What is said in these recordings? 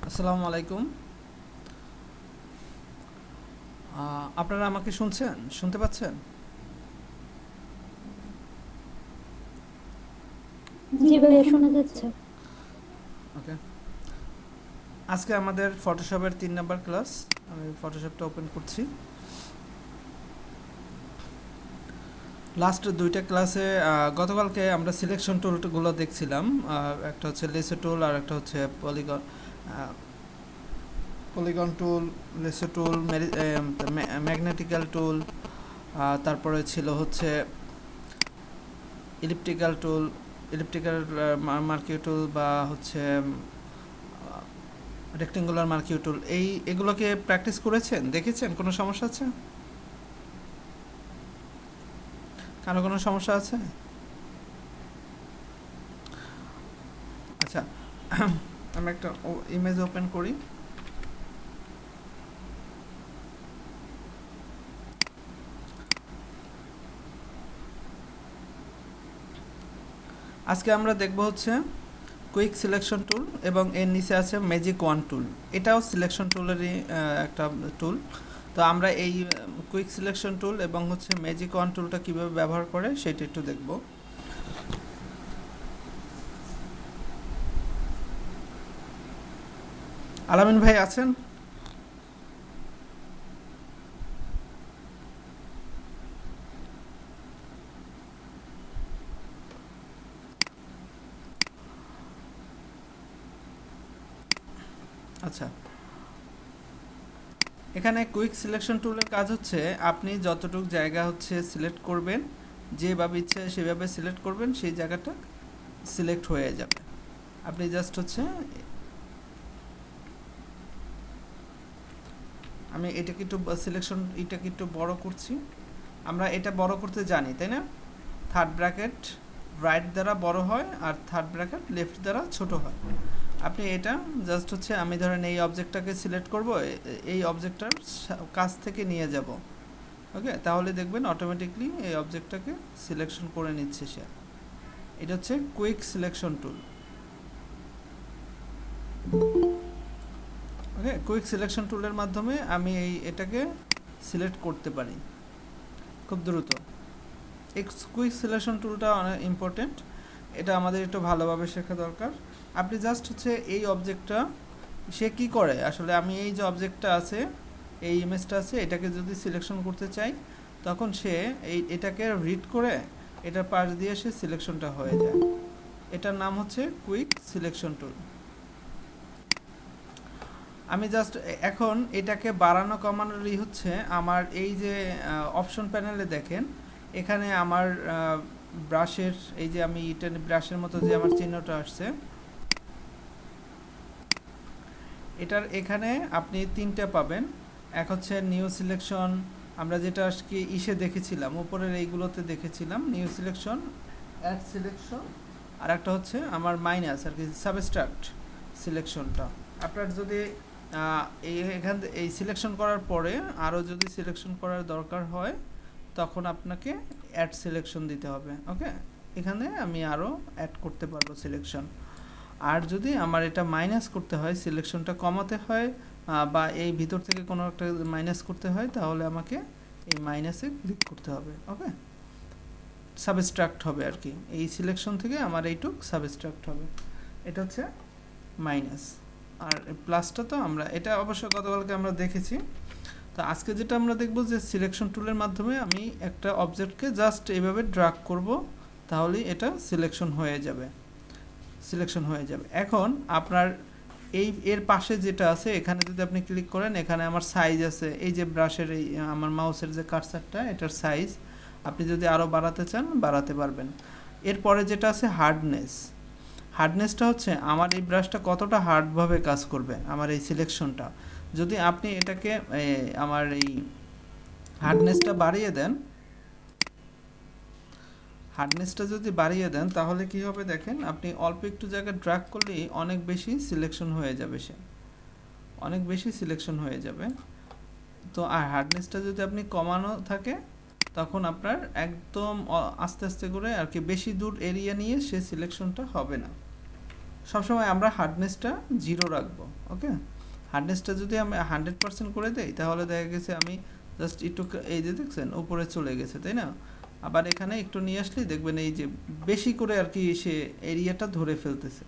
আসসালামু আলাইকুম। আপনারা আমাকে শুনতে পাচ্ছেন? জি ভাইয়া, শোনা যাচ্ছে। ওকে। আজকে আমাদের ফটোশপের 3 নাম্বার ক্লাস। আমি ফটোশপটা ওপেন করছি। লাস্ট 2টা ক্লাসে গতকালকে আমরা সিলেকশন টুলগুলো দেখছিলাম। একটা হচ্ছে লেসো টুল আর একটা হচ্ছে পলিগন টুল, লেসো টুল, ম্যাগনেটিক্যাল টুল, তারপরে ছিল হচ্ছে ইলিপ্টিক্যাল টুল, ইলিপ্টিক্যাল মার্কিউ টুল বা হচ্ছে রেক্টেঙ্গুলার মার্কিউ টুল। এগুলোকে প্র্যাকটিস করেছেন, দেখেছেন? কোনো সমস্যা আছে? কারো কোনো সমস্যা আছে? আচ্ছা, আমি একটা ইমেজ ওপেন করি। আজকে আমরা দেখব হচ্ছে কুইক সিলেকশন টুল এবং এর নিচে আছে ম্যাজিক ওয়ান টুল। এটাও সিলেকশন টুলেরই একটা টুল। তো আমরা এই কুইক সিলেকশন টুল এবং হচ্ছে ম্যাজিক ওয়ান টুলটা কীভাবে ব্যবহার করে সেটা একটু দেখব। আলামিন ভাই আছেন? আচ্ছা, এখানে কুইক সিলেকশন টুলের কাজ হচ্ছে আপনি যতটুকু জায়গা হচ্ছে সিলেক্ট করবেন, যেভাবে ইচ্ছে সেভাবে সিলেক্ট করবেন, সেই জায়গাটা সিলেক্ট হয়ে যাবে। আপনি জাস্ট হচ্ছে, আমি এটাকে একটু এটাকে একটু বড় করছি। আমরা এটা বড় করতে জানি, তাই না? থার্ড ব্র্যাকেট রাইট দ্বারা বড় হয় আর থার্ড ব্র্যাকেট লেফট দ্বারা ছোট হয়। আপনি এটা জাস্ট হচ্ছে, আমি ধরেন এই অবজেক্টটাকে সিলেক্ট করব, এই অবজেক্টটার কাছ থেকে নিয়ে যাব। ওকে, তাহলে দেখবেন অটোমেটিকলি এই অবজেক্টটাকে সিলেকশন করে নিচ্ছে সে। এটা হচ্ছে কুইক সিলেকশন টুল। ওকে, কুইক সিলেকশন টুলের মাধ্যমে আমি এটাকে সিলেক্ট করতে পারি খুব দ্রুত। এই কুইক সিলেকশন টুলটা অনেক ইম্পর্টেন্ট, এটা আমাদের একটু ভালোভাবে শেখা দরকার। আপনি জাস্ট হচ্ছে এই অবজেক্টটা, সে কি করে আসলে, আমি এই যে অবজেক্টটা আছে, এই ইমেজটা আছে, এটাকে যদি সিলেকশন করতে চাই তখন সে এটাকে রিড করে এটার পাশ দিয়ে সে সিলেকশনটা হয়ে যায়। এটার নাম হচ্ছে কুইক সিলেকশন টুল। আমি জাস্ট এখন এটাকে বাড়ানো কমানোরই হচ্ছে আমার এই যে অপশন প্যানেলে দেখেন, এখানে আমার ব্রাশের এই যে আমি এটা ব্রাশের মতো যে আমার চিহ্নটা আসছে, এটার এখানে আপনি 3টা পাবেন। এক হচ্ছে নিউ সিলেকশন, আমরা যেটা আজকে দেখেছিলাম, উপরের এইগুলোতে দেখেছিলাম নিউ সিলেকশন, অ্যাড সিলেকশন, আর একটা হচ্ছে আমার মাইনাস আর কি, সাবস্ট্রাক্ট সিলেকশনটা। আপনার যদি এই সিলেকশন করার পরে আরও যদি সিলেকশন করার দরকার হয় তখন আপনাকে অ্যাড সিলেকশন দিতে হবে। ওকে, এখানে আমি আরও অ্যাড করতে পারবো সিলেকশন। আর যদি আমার এটা মাইনাস করতে হয়, সিলেকশনটা কমাতে হয় বা এই ভিতর থেকে কোনো একটা মাইনাস করতে হয়, তাহলে আমাকে এই মাইনাসে ক্লিক করতে হবে। ওকে, সাবস্ট্রাক্ট হবে আর কি, এই সিলেকশন থেকে আমার এইটুক সাবস্ট্রাক্ট হবে। এটা হচ্ছে মাইনাস। আর প্লাসটা তো আমরা এটা অবশ্য গতকালকে আমরা দেখেছি। তো আজকে যেটা আমরা দেখব যে সিলেকশন টুলের মাধ্যমে আমি একটা অবজেক্টকে জাস্ট এইভাবে ড্র্যাগ করব, তাহলেই এটা সিলেকশন হয়ে যাবে। এখন আপনার এর পাশে যেটা আছে, এখানে যদি আপনি ক্লিক করেন, এখানে আমার সাইজ আছে, এই যে ব্রাশের এই আমার মাউসের যে কার্সারটা, এটার সাইজ আপনি যদি আরও বাড়াতে চান বাড়াতে পারবেন। এরপরে যেটা আছে হার্ডনেসটা হচ্ছে আমার এই ব্রাশটা কতটা হার্ডভাবে কাজ করবে, আমার এই সিলেকশনটা। যদি আপনি এটাকে আমার এই হার্ডনেসটা বাড়িয়ে দেন তাহলে কি হবে দেখেন, আপনি অল্প একটু জায়গা ড্র্যাগ করলেই অনেক বেশি সিলেকশন হয়ে যাবে। তো আর হার্ডনেসটা যদি আপনি কমানো থাকে তখন আপনার একদম আস্তে আস্তে করে আর কি বেশি দূর এরিয়া নিয়ে সে সিলেকশনটা হবে না। সবসময় আমরা হার্ডনেসটা 0 রাখবো। ওকে, হার্ডনেসটা যদি আমি 100% করে দেই তাহলে দেখা গেছে আমি জাস্ট একটু এই যে দেখছেন উপরে চলে গেছে, তাই না? আবার এখানে একটু নিয়ে আসলেই দেখবেন এই যে বেশি করে আর কি সে এরিয়াটা ধরে ফেলতেছে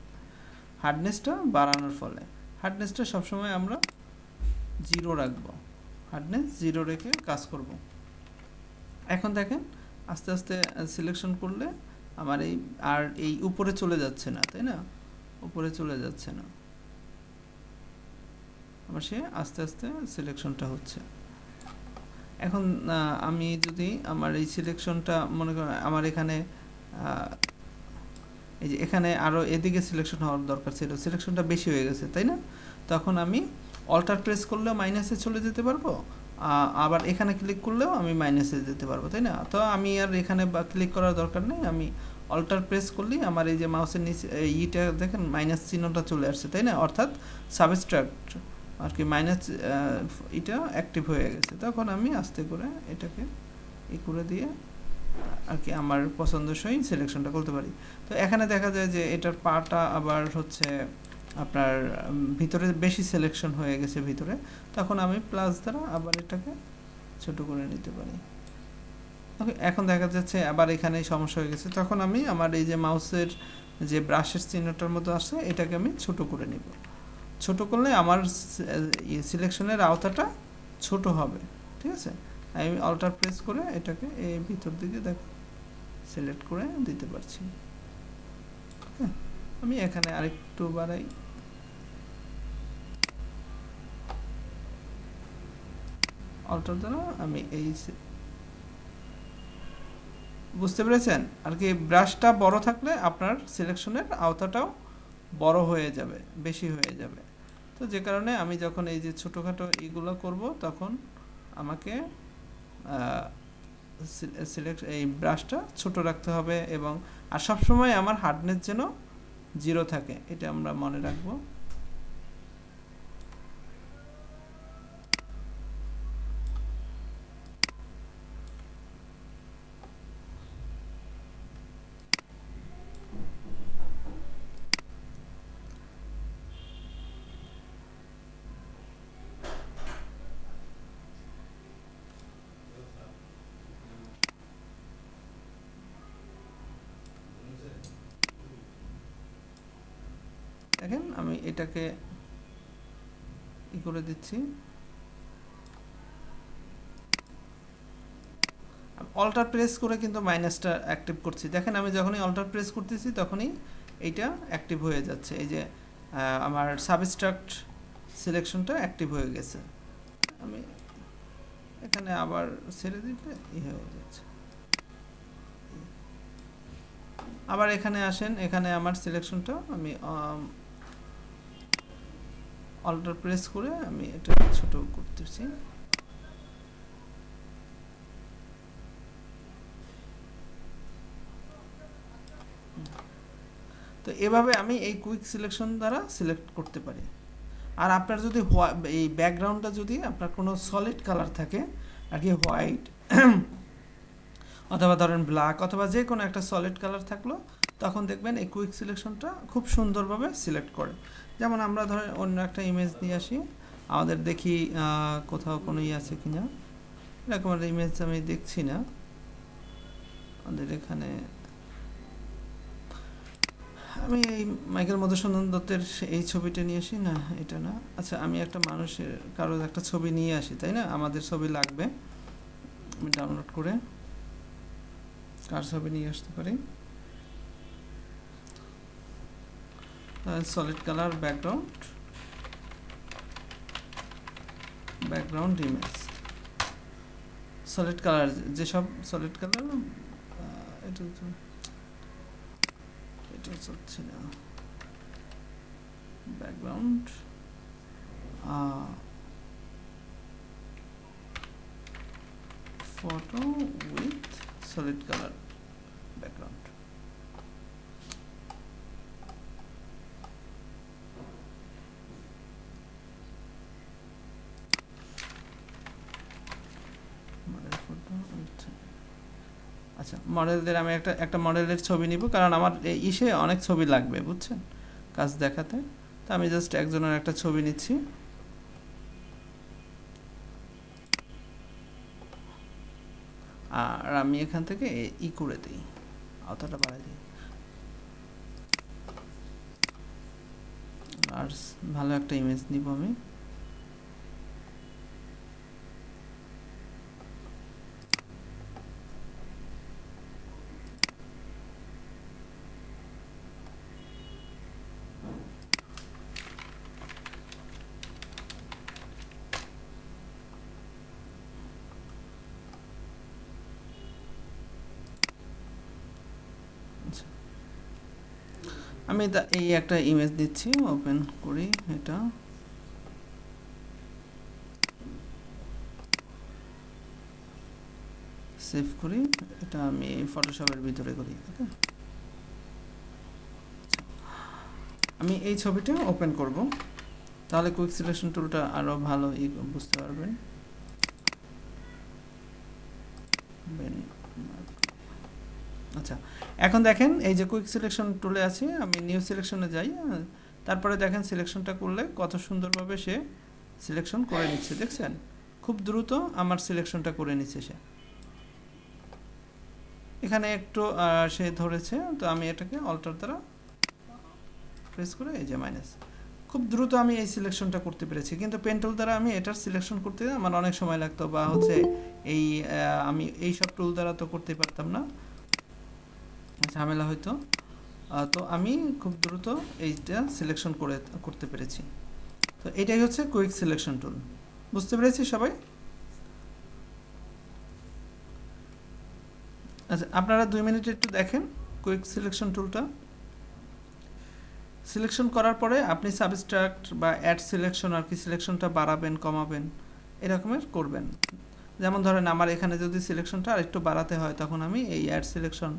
হার্ডনেসটা বাড়ানোর ফলে। হার্ডনেসটা সবসময় আমরা 0 রাখবো, হার্ডনেস 0 রেখে কাজ করব। এখন দেখেন আস্তে আস্তে সিলেকশন করলে আমার এই উপরে চলে যাচ্ছে না, তাই না? উপরে চলে যাচ্ছে না, আমার সে আস্তে আস্তে সিলেকশনটা হচ্ছে। এখন আমি যদি আমার এই সিলেকশনটা মনে করেন আমার এখানে এই যে এখানে আরও এদিকে সিলেকশন হওয়ার দরকার ছিল, সিলেকশনটা বেশি হয়ে গেছে, তাই না? তখন আমি অল্টার প্রেস করলেও মাইনাসে চলে যেতে পারবো, আবার এখানে ক্লিক করলেও আমি মাইনাসে যেতে পারবো, তাই না? তো আমি আর এখানে ক্লিক করার দরকার নেই, আমি অল্টার প্রেস করলেই আমার এই যে মাউসের নিচে ইটা দেখেন মাইনাস চিহ্নটা চলে আসছে, তাই না? অর্থাৎ সাবস্ট্রাক্ট আর কি মাইনাস এটা অ্যাক্টিভ হয়ে গেছে। তখন আমি আস্তে করে এটাকে করে দিয়ে আর কি আমার পছন্দসই সিলেকশনটা করতে পারি। তো এখানে দেখা যায় যে এটার পাটা আবার হচ্ছে আপনার ভিতরে বেশি সিলেকশন হয়ে গেছে ভিতরে, তখন আমি প্লাস দ্বারা আবার এটাকে ছোট করে নিতে পারি। ওকে, এখন দেখা যাচ্ছে আবার এখানে সমস্যা হয়ে গেছে, তখন আমি আমার এই যে মাউসের যে ব্রাশের চিহ্নটার মতো আসছে এটাকে আমি ছোট করে নিব। ছোট করলে আমার সিলেকশনের আওতাটা ছোট হবে, ঠিক আছে? আমি অল্টার প্রেস করে এটাকে এই ভিতর দিকে দেখ সিলেক্ট করে দিতে পারছি। হ্যাঁ, আমি এখানে আরেকটু বাড়াই, অল্টার দ্বারা আমি এই বুঝতে পেরেছেন আর কি? ব্রাশটা বড় থাকলে আপনার সিলেকশনের আওতাটাও বড় হয়ে যাবে, বেশি হয়ে যাবে। তো যে কারণে আমি যখন এই যে ছোটোখাটো এইগুলো করব তখন আমাকে এই ব্রাশটা ছোট রাখতে হবে, এবং আর সবসময় আমার হার্ডনেস যেন 0 থাকে, এটা আমরা মনে রাখবো। দেখেন আমি এটাকে করে দিচ্ছি, অল্টার প্রেস করে কিন্তু মাইনাসটা অ্যাক্টিভ করছি। দেখেন আমি যখনই অল্টার প্রেস করতেছি তখনই এইটা অ্যাক্টিভ হয়ে যাচ্ছে, এই যে আমার সাবস্ট্রাক্ট সিলেকশনটা অ্যাক্টিভ হয়ে গেছে। আমি এখানে আবার ছেড়ে দিলে হয়ে যাচ্ছে। আবার এখানে আসেন, এখানে আমার সিলেকশনটা আমি অল্টার প্রেস করে আমি এটা ছোট করতেছি। তো এভাবে আমি এই কুইক সিলেকশন দ্বারা সিলেক্ট করতে পারি। আর আপনার যদি এই ব্যাকগ্রাউন্ডটা যদি আপনার কোনো সলিড কালার থাকে আর কি, হোয়াইট অথবা ধরেন ব্ল্যাক অথবা যে কোনো একটা সলিড কালার থাকলো, তখন দেখবেন এই কুইক সিলেকশনটা খুব সুন্দরভাবে সিলেক্ট করে। যেমন আমরা ধরেন অন্য একটা ইমেজ নিয়ে আসি, আমাদের দেখি কোথাও কোনো আছে কিনা, এরকম একটা ইমেজ আমি দেখছি না আমাদের এখানে। আমি এই মাইকেল মধুসূদন দত্তের এই ছবিটা নিয়ে আসি না, এটা না। আচ্ছা, আমি একটা মানুষের কারোর একটা ছবি নিয়ে আসি, তাই না? আমাদের ছবি লাগবে, আমি ডাউনলোড করে কার ছবি নিয়ে আসতে পারি। Solid colour background image, solid colour, যেসব সলিড কালার এটা হচ্ছে না, background photo with solid color background. আচ্ছা, মডেলদের আমি একটা মডেলের ছবি নিব, কারণ আমার ইসে অনেক ছবি লাগবে, বুঝছেন? কাজ দেখাতে। তো আমি জাস্ট একজনের একটা ছবি নিচ্ছি। আর আমি এখান থেকে ই করে দিই, আওতাটা বাড়াই দিই। আর ভালো একটা ইমেজ নিব আমি। আমি এই একটা ইমেজ দিচ্ছি, ওপেন করি এটা। সেভ করি, এটা আমি ফটোশপের ভিতরে করি। ওকে, আমি এই ছবিটা ওপেন করব, তাহলে কুইক সিলেকশন টুলটা আরও ভালো বুঝতে পারবেন। আচ্ছা, এখন দেখেন এই যে কুইক সিলেকশন টুলে আছে, আমি নিউ সিলেকশনে যাই। তারপরে দেখেন সিলেকশনটা করলে কত সুন্দরভাবে সে সিলেকশন করে নিচ্ছে, দেখছেন? খুব দ্রুত আমার সিলেকশনটা করে নিচ্ছে সে। এখানে একটু সে ধরেছে, তো আমি এটাকে অল্টার দ্বারা প্রেস করে এই যে মাইনাস, খুব দ্রুত আমি এই সিলেকশনটা করতে পেরেছি। কিন্তু পেন টুল দ্বারা আমি এটার সিলেকশন করতে আমার অনেক সময় লাগতো, বা হচ্ছে এই আমি এই সব টুল দ্বারা তো করতে পারতাম না, ঝামেলা হয়তো। তো আমি খুব দ্রুত এইটা সিলেকশন করতে পেরেছি। তো এটাই হচ্ছে কুইক সিলেকশন টুল। বুঝতে পেরেছি সবাই? আচ্ছা, আপনারা 2 মিনিট একটু দেখেন কুইক সিলেকশন টুলটা। সিলেকশন করার পরে আপনি সাবস্ট্রাক্ট বা অ্যাড সিলেকশন আর কি, সিলেকশনটা বাড়াবেন কমাবেন এরকমের করবেন। যেমন ধরেন আমার এখানে যদি সিলেকশনটা আরেকটু বাড়াতে হয়, তখন আমি এই অ্যাড সিলেকশন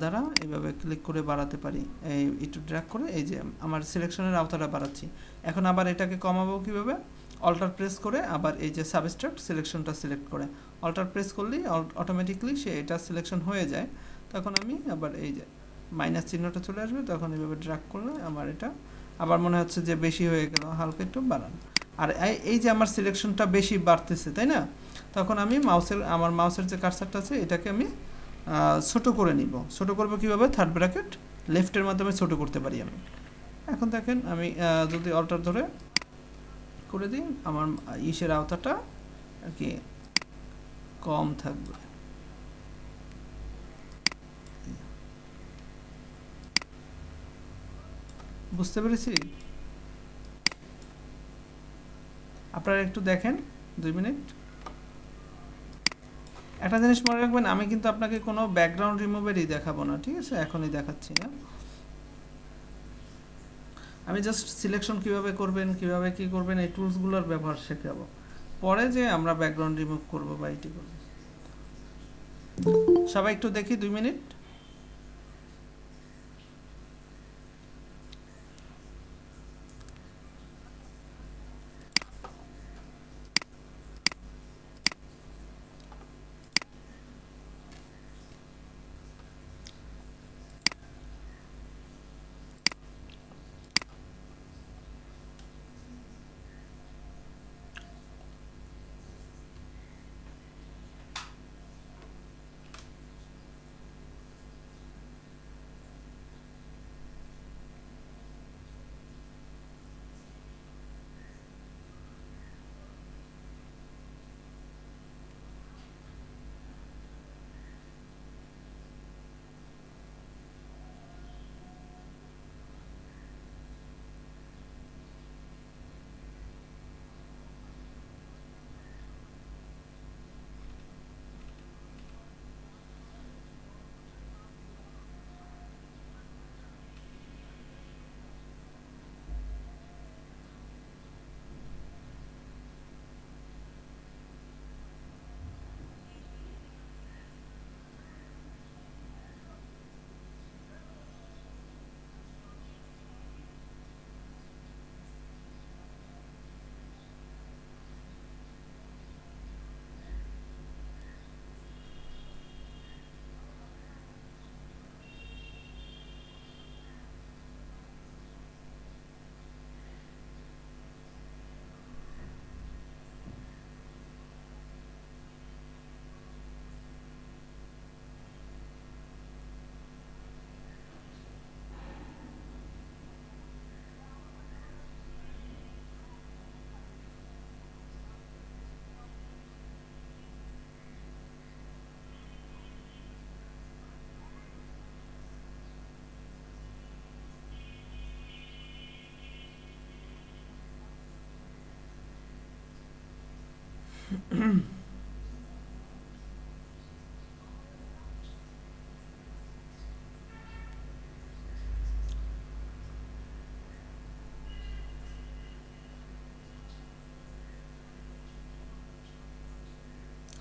দ্বারা এইভাবে ক্লিক করে বাড়াতে পারি। এই একটু ড্র্যাগ করে এই যে আমার সিলেকশনের আওতাটা বাড়াচ্ছি। এখন আবার এটাকে কমাবো কীভাবে? অল্টার প্রেস করে আবার এই যে সাবস্ট্রাক্ট সিলেকশনটা সিলেক্ট করে অল্টার প্রেস করলেই অটোমেটিকলি সে এটা সিলেকশন হয়ে যায়। তখন আমি আবার এই যে মাইনাস চিহ্নটা চলে আসবে, তখন এইভাবে ড্র্যাগ করলে আমার এটা আবার মনে হচ্ছে যে বেশি হয়ে গেল, হালকা একটু বাড়ান। আর এই যে আমার সিলেকশনটা বেশি বাড়তেছে, তাই না? তখন আমি আমার মাউসের যে কার্সারটা আছে এটাকে আমি ছোট করে নিব। ছোট করব কীভাবে? থার্ড ব্র্যাকেট লেফটের মাধ্যমে ছোট করতে পারি আমি। এখন দেখেন আমি যদি অল্টার ধরে করে দিই, আমার ইসের আওতাটা আর কি কম থাকবে। বুঝতে পেরেছি? আপনারা একটু দেখেন 2 মিনিট। একটা জিনিস মনে রাখবেন, আমি কিন্তু আপনাকে কোনো ব্যাকগ্রাউন্ড রিমুভেরই দেখাবো না, ঠিক আছে? এখনই দেখাচ্ছি না, আমি জাস্ট সিলেকশন কিভাবে করবেন, কিভাবে কি করবেন এই টুলসগুলোর ব্যবহার শেখাবো। পরে যে আমরা ব্যাকগ্রাউন্ড রিমুভ করবো বা এটি করবো। সবাই একটু দেখি 2 মিনিট।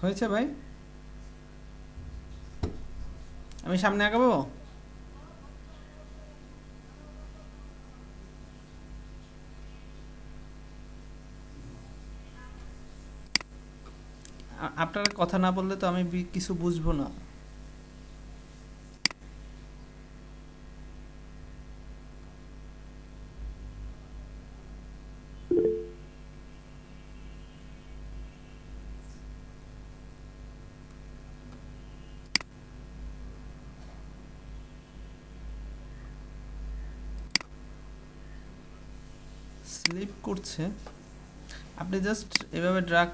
হয়েছে ভাই? আমি সামনে আগাবো? আপনারা কথা না বললে তো আমি কিছু বুঝবো না। স্লিপ করছে। আপনি জাস্ট এভাবে ড্র্যাগ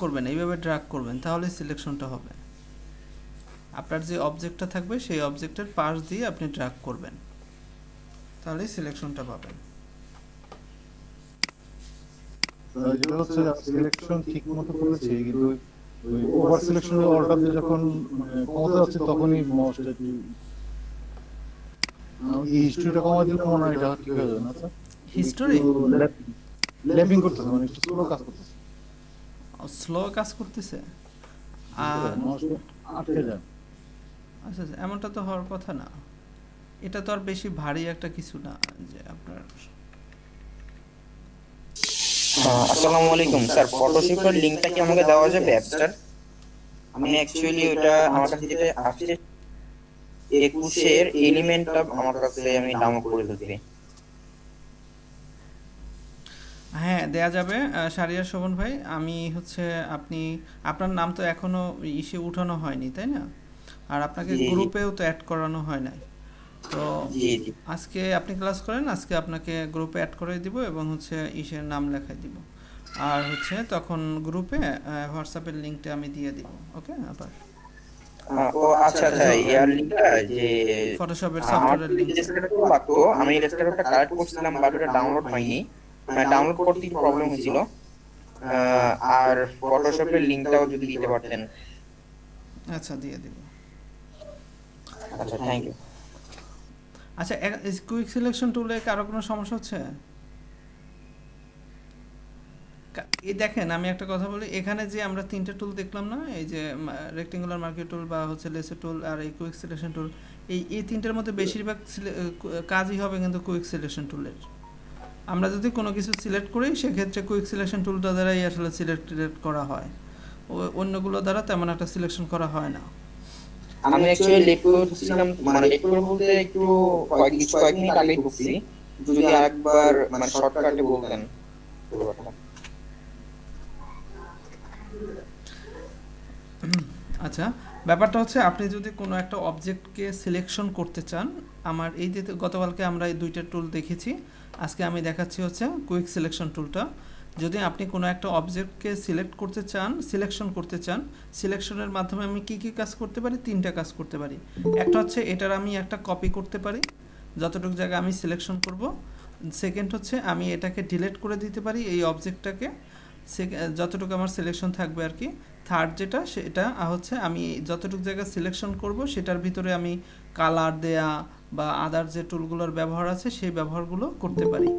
করবেন, এইভাবে ড্র্যাগ করবেন, তাহলে সিলেকশনটা হবে। আপনার যে অবজেক্টটা থাকবে সেই অবজেক্টের পাশ দিয়ে আপনি ড্র্যাগ করবেন, তাহলে সিলেকশনটা পাবেন। যেটা হচ্ছে সিলেকশন ঠিক মতো করেছি, কিন্তু ওই ওভার সিলেকশন অর্ডার দিয়ে যখন কমাতে যাচ্ছে তখনই মাউসটা কি এই হিস্ট্রিটা কমা দিলে মনে হয় এটা ঠিক হয়ে যাবে না স্যার? হিস্টোরি ল্যাপিং করতেছে, মানে একটু স্লো কাজ করতেছে, স্লো কাজ করতেছে। আর মাউসটা আটকে যায়। আচ্ছা আচ্ছা, এমনটা তো হওয়ার কথা না। এটা তো আর বেশি ভারী একটা কিছু না যে আপনার। আসসালামু আলাইকুম স্যার, ফটোশপের লিংকটা কি আমাকে দেওয়া যাবে অ্যাপসটার? আমি অ্যাকচুয়ালি ওটা আমার কাছে যেটা আসছে 21 এলিমেন্টটা আমার কাছে আমি ডাউনলোড করে ফেলছি। হ্যাঁ, দেয়া যাবে। শাহরিয়ার শোভন ভাই, আমি হচ্ছে আপনার নাম তো এখনো ইসে উঠানো হয়নি, তাই না? আর আপনাকে জি জি গ্রুপেও তো অ্যাড করানো হয় নাই। তো জি জি। আজকে আপনি ক্লাস করেন, আজকে আপনাকে গ্রুপে অ্যাড করে দিব এবং হচ্ছে ইসের নাম লেখাই দিব। আর হচ্ছে তখন গ্রুপে হোয়াটসঅ্যাপের লিঙ্কটা আমি দিয়ে দিব। ওকে? আবার ও আচ্ছা আচ্ছা, ইয়ার লিংকটা যে ফটোশপের আমার সফটওয়্যারের লিঙ্কটা। রেজিস্টারটা লাগতো, আমি রেজিস্টারটা কালেক্ট করছিলাম বাট ওটা ডাউনলোড হয়নি, মানে ডাউনলোড করতে একটু প্রবলেম হয়েছিল। আর ফটোশপের লিংকটাও যদি দিতে পারতেন। আচ্ছা, দিয়ে দিব। আচ্ছা, থ্যাংক ইউ। আচ্ছা, কুইক সিলেকশন টুলে কারো কোনো সমস্যা হচ্ছে? এই দেখেন, আমি একটা কথা বলি, এখানে যে আমরা তিনটে টুল দেখলাম না, এই যে রেক্টেঙ্গুলার মার্কেট টুল বা হচ্ছে লেসার টুল আর এই কুইক সিলেকশন টুল, এই তিনটের মধ্যে বেশিরভাগ কাজই হবে কিন্তু কুইক সিলেকশন টুলের। আমরা যদি কোনো কিছু সিলেক্ট করি সেক্ষেত্রে কুইক সিলেকশন টুলটা দ্বারাই আসলে সিলেক্ট করা হয়, অন্যগুলো দ্বারা তেমন একটা সিলেকশন করা হয় না। আমি অ্যাকচুয়ালি লেট করছিলাম, মানে লেট করে বলতে একটু কয়েক মিনিট আগে ঢুকছি। যদি আরেকবার মানে শর্টকাটে বলতেন পুরোটা। আচ্ছা, ব্যাপারটা হচ্ছে আপনি যদি কোনো একটা অবজেক্টকে সিলেকশন করতে চান, আমার এই যে গতকালকে আমরা এই দুইটা টুল দেখেছি, আজকে আমি দেখাচ্ছি হচ্ছে কুইক সিলেকশন টুলটা। যদি আপনি কোনো একটা অবজেক্টকে সিলেকশন করতে চান, সিলেকশনের মাধ্যমে আমি কি কি কাজ করতে পারি? তিনটা কাজ করতে পারি। একটা হচ্ছে এটার আমি একটা কপি করতে পারি, যতটুকু জায়গা আমি সিলেকশন করব। সেকেন্ড হচ্ছে আমি এটাকে ডিলিট করে দিতে পারি, এই অবজেক্টটাকে, যতটুকু আমার সিলেকশন থাকবে আর কি। থার্ড যেটা, সেটা হচ্ছে আমি যতটুকু জায়গা সিলেকশন করব সেটার ভিতরে আমি কালার দেয়া বা আদার যে টুলগুলোর ব্যবহার আছে সেই ব্যবহারগুলো করতে পারি।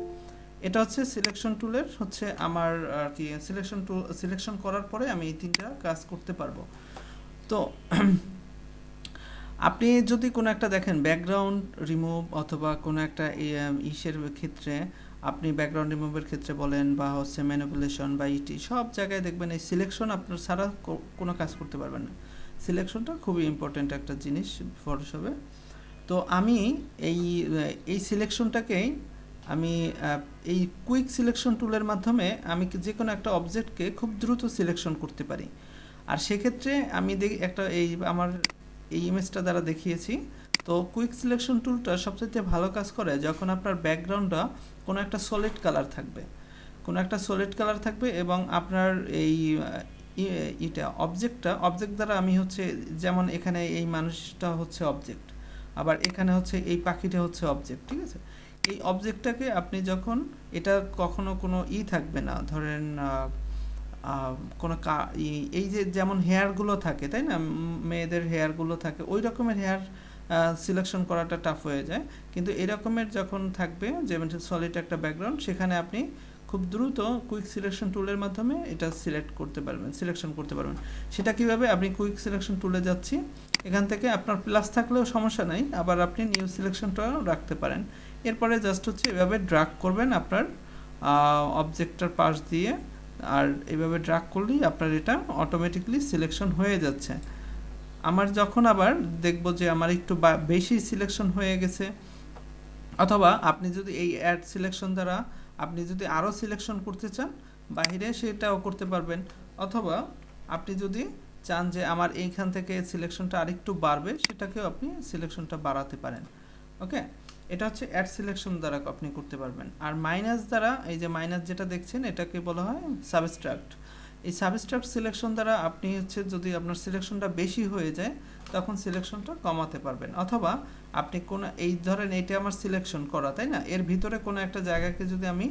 এটা হচ্ছে সিলেকশন টুলের হচ্ছে আমার আর কি, সিলেকশন করার পরে আমি এই তিনটা কাজ করতে পারবো। তো আপনি যদি কোনো একটা দেখেন ব্যাকগ্রাউন্ড রিমুভ অথবা কোনো একটা ইসের ক্ষেত্রে, আপনি ব্যাকগ্রাউন্ড রিমুভের ক্ষেত্রে বলেন বা হচ্ছে ম্যানিপুলেশন বা ইটি, সব জায়গায় দেখবেন এই সিলেকশন আপনার ছাড়া কোনো কাজ করতে পারবেন না। সিলেকশনটা খুবই ইম্পর্ট্যান্ট একটা জিনিস ফটোশপে। তো আমি এই এই সিলেকশনটাকেই আমি এই কুইক সিলেকশন টুলের মাধ্যমে আমি যে কোনো একটা অবজেক্টকে খুব দ্রুত সিলেকশন করতে পারি। আর সেক্ষেত্রে আমি একটা আমার এই ইমেজটা দ্বারা দেখিয়েছি। তো কুইক সিলেকশন টুলটা সবচেয়ে ভালো কাজ করে যখন আপনার ব্যাকগ্রাউন্ডটা কোনো একটা সলিড কালার থাকবে, এবং আপনার এই অবজেক্ট দ্বারা আমি হচ্ছে, যেমন এখানে এই মানুষটা হচ্ছে অবজেক্ট, আবার এখানে হচ্ছে এই পাখিটা হচ্ছে অবজেক্ট, ঠিক আছে? এই অবজেক্টটাকে আপনি যখন এটা কখনো কোনো থাকবে না, ধরেন কোনো এই যে যেমন হেয়ারগুলো থাকে তাই না, মেয়েদের হেয়ারগুলো থাকে ওই রকমের হেয়ার সিলেকশন করাটা টাফ হয়ে যায়। কিন্তু এরকমের যখন থাকবে যেমন সলিড একটা ব্যাকগ্রাউন্ড, সেখানে আপনি খুব দ্রুত কুইক সিলেকশন টুলের মাধ্যমে এটা সিলেকশন করতে পারবেন। সেটা কিভাবে, আপনি কুইক সিলেকশন টুলে যাচ্ছি, এখান থেকে আপনার প্লাস থাকলেও সমস্যা নাই, আবার আপনি নিউ সিলেকশনটাও রাখতে পারেন। এরপরে জাস্ট হচ্ছে এভাবে ড্রাগ করবেন আপনার অবজেক্টটার পাশ দিয়ে, আর এইভাবে ড্রাগ করলেই আপনার এটা অটোমেটিকলি সিলেকশন হয়ে যাচ্ছে। আমার যখন আবার দেখব যে আমার একটু বেশি সিলেকশন হয়ে গেছে, অথবা আপনি যদি এই অ্যাড সিলেকশন দ্বারা আপনি যদি আরও সিলেকশন করতে চান বাইরে, সেটাও করতে পারবেন। অথবা আপনি যদি চান যে আমার এইখান থেকে সিলেকশনটা আরেকটু বাড়বে, সেটাকেও আপনি সিলেকশনটা বাড়াতে পারেন। ওকে, এটা হচ্ছে অ্যাড সিলেকশন দ্বারা আপনি করতে পারবেন। আর মাইনাস দ্বারা, এই যে মাইনাস যেটা দেখছেন, এটাকে বলা হয় সাবস্ট্রাক্ট। এই সাবস্ট্রাক্ট সিলেকশন দ্বারা আপনি হচ্ছে যদি আপনার সিলেকশনটা বেশি হয়ে যায় তখন সিলেকশনটা কমাতে পারবেন। অথবা আপনি কোনো এই ধরেন এইটা আমার সিলেকশন করা তাই না, এর ভিতরে কোনো একটা জায়গাকে যদি আমি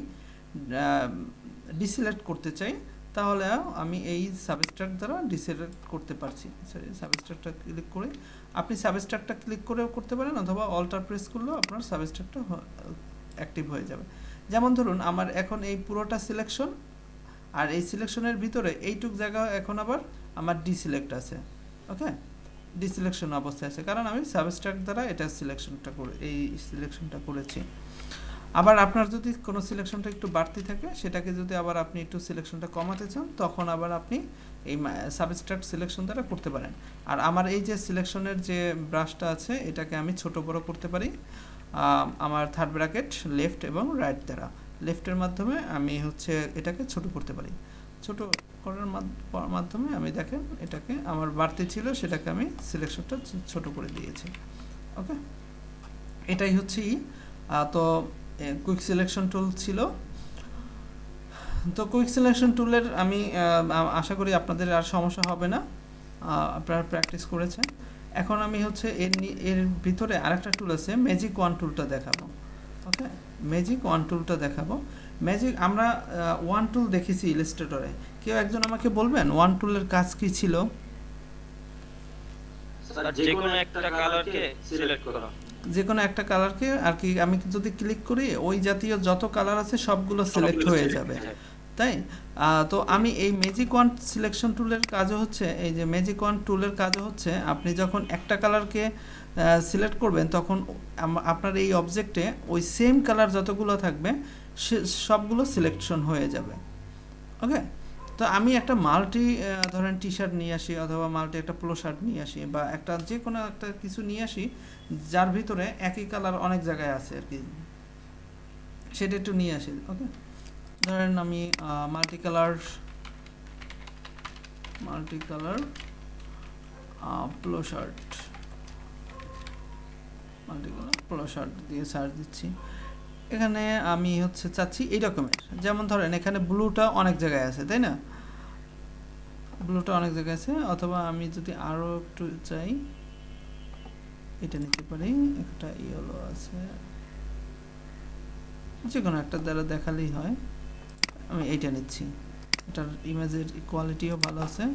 ডিসিলেক্ট করতে চাই তাহলে আমি এই সাবস্ট্রাক্ট দ্বারা ডিসিলেক্ট করতে পারছি। সরি, সাবস্ট্রাক্টটা ক্লিক করে আপনি সাবস্ট্রাক্টটা ক্লিক করেও করতে পারেন, অথবা অল্টার প্রেস করলেও আপনার সাবস্ট্রাক্টটা অ্যাক্টিভ হয়ে যাবে। যেমন ধরুন আমার এখন এই পুরোটা সিলেকশন, আর এই সিলেকশনের ভিতরে এইটুক জায়গা এখন আবার আমার ডিসিলেক্ট আছে। ওকে, ডিসিলেকশন অবস্থায় আছে, কারণ আমি সাবস্ট্রাক্ট দ্বারা এটা সিলেকশনটা করেছি। আবার আপনার যদি কোনো সিলেকশনটা একটু বাড়তি থাকে, সেটাকে যদি আবার আপনি একটু সিলেকশনটা কমাতে চান, তখন আবার আপনি এই সাবস্ট্রাক্ট সিলেকশন দ্বারা করতে পারেন। আর আমার এই যে সিলেকশনের যে ব্রাশটা আছে, এটাকে আমি ছোট বড় করতে পারি আমার থার্ড ব্র্যাকেট লেফট এবং রাইট দ্বারা। লেফটের মাধ্যমে আমি হচ্ছে এটাকে ছোট করতে পারি, ছোট করার মাধ্যমে আমি দেখেন এটাকে আমার বাড়তি ছিল, সেটাকে আমি সিলেকশনটা ছোট করে দিয়েছি। ওকে, এটাই হচ্ছে তো কুইক সিলেকশন টুল ছিল। তো কুইক সিলেকশন টুলের আমি আশা করি আপনাদের আর সমস্যা হবে না, আপনারা প্র্যাকটিস করেছেন। এখন আমি হচ্ছে এর ভিতরে আরেকটা টুল আছে, ম্যাজিক ওয়ান টুলটা দেখাবো। ওকে, ম্যাজিক ওয়ান টুলটা দেখাবো। ম্যাজিক আমরা ওয়ান টুল দেখেছি ইলাস্ট্রেটরে, কেউ একজন আমাকে বলবেন ওয়ান টুলের কাজ কি ছিল? স্যার যে কোনো একটা কালারকে সিলেক্ট করা, যে কোনো একটা কালারকে আর কি আমি যদি ক্লিক করি ওই জাতীয় যত কালার আছে সবগুলো সিলেক্ট হয়ে যাবে, তাই? তো আমি এই ম্যাজিক ওয়ান সিলেকশন টুলের কাজও হচ্ছে, এই যে ম্যাজিক ওয়ান টুলের কাজও হচ্ছে আপনি যখন একটা কালারকে সিলেক্ট করবেন তখন আপনার এই অবজেক্টে ওই সেম কালার যতগুলো থাকবে সবগুলো সিলেকশন হয়ে যাবে। ওকে, তো আমি একটা মাল্টি ধরেন টি শার্ট নিয়ে আসি, অথবা মাল্টি একটা পোলো শার্ট নিয়ে আসি, বা একটা যে কোনো একটা কিছু নিয়ে আসি যার ভিতরে একই কালার অনেক জায়গায় আছে আর কি, সেটা একটু নিয়ে আসি। ওকে, ধরেন আমি মাল্টি কালার পোলো শার্ট দিয়ে সার্চ দিচ্ছি। এখানে আমি হচ্ছে চাচ্ছি এই রকমের, যেমন ধরেন এখানে ব্লুটা অনেক জায়গায় আছে তাই না, ব্লুটা অনেক জায়গায় আছে। অথবা আমি যদি আরও একটু চাই এটা নিতে পারি, একটা ইয়েলো আছে, যে কোনো একটা দ্বারা দেখালেই হয়। আমি এইটা নিচ্ছি, এটার ইমেজের কোয়ালিটিও ভালো আছে।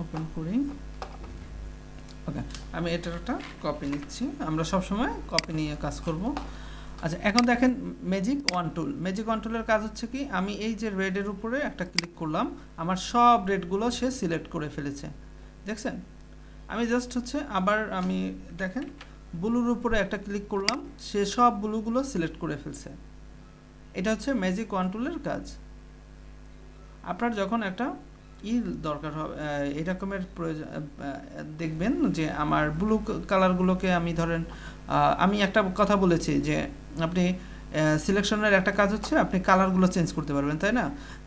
ওপেন করি। ওকে, আমি এটার একটা কপি নিচ্ছি, আমরা সব সময় কপি নিয়ে কাজ করব। আচ্ছা, এখন দেখেন ম্যাজিক ওয়ান টুলের কাজ হচ্ছে কি, আমি এই যে রেডের উপরে একটা ক্লিক করলাম, আমার সব রেডগুলো সে সিলেক্ট করে ফেলেছে, দেখছেন? আমি জাস্ট হচ্ছে আবার আমি দেখেন ব্লুর উপরে একটা ক্লিক করলাম, সে সব ব্লুগুলো সিলেক্ট করে ফেলছে। এটা হচ্ছে ম্যাজিক ওয়ান টুলের কাজ। আপনার যখন একটা দরকার হবে এরকমের প্রয়োজন, দেখবেন যে আমার ব্লু কালারগুলোকে আমি ধরেন আমি একটা কথা বলেছি যে আপনি সিলেকশনের একটা কাজ হচ্ছে আপনি কালারগুলো চেঞ্জ করতে পারবেন, তাই না?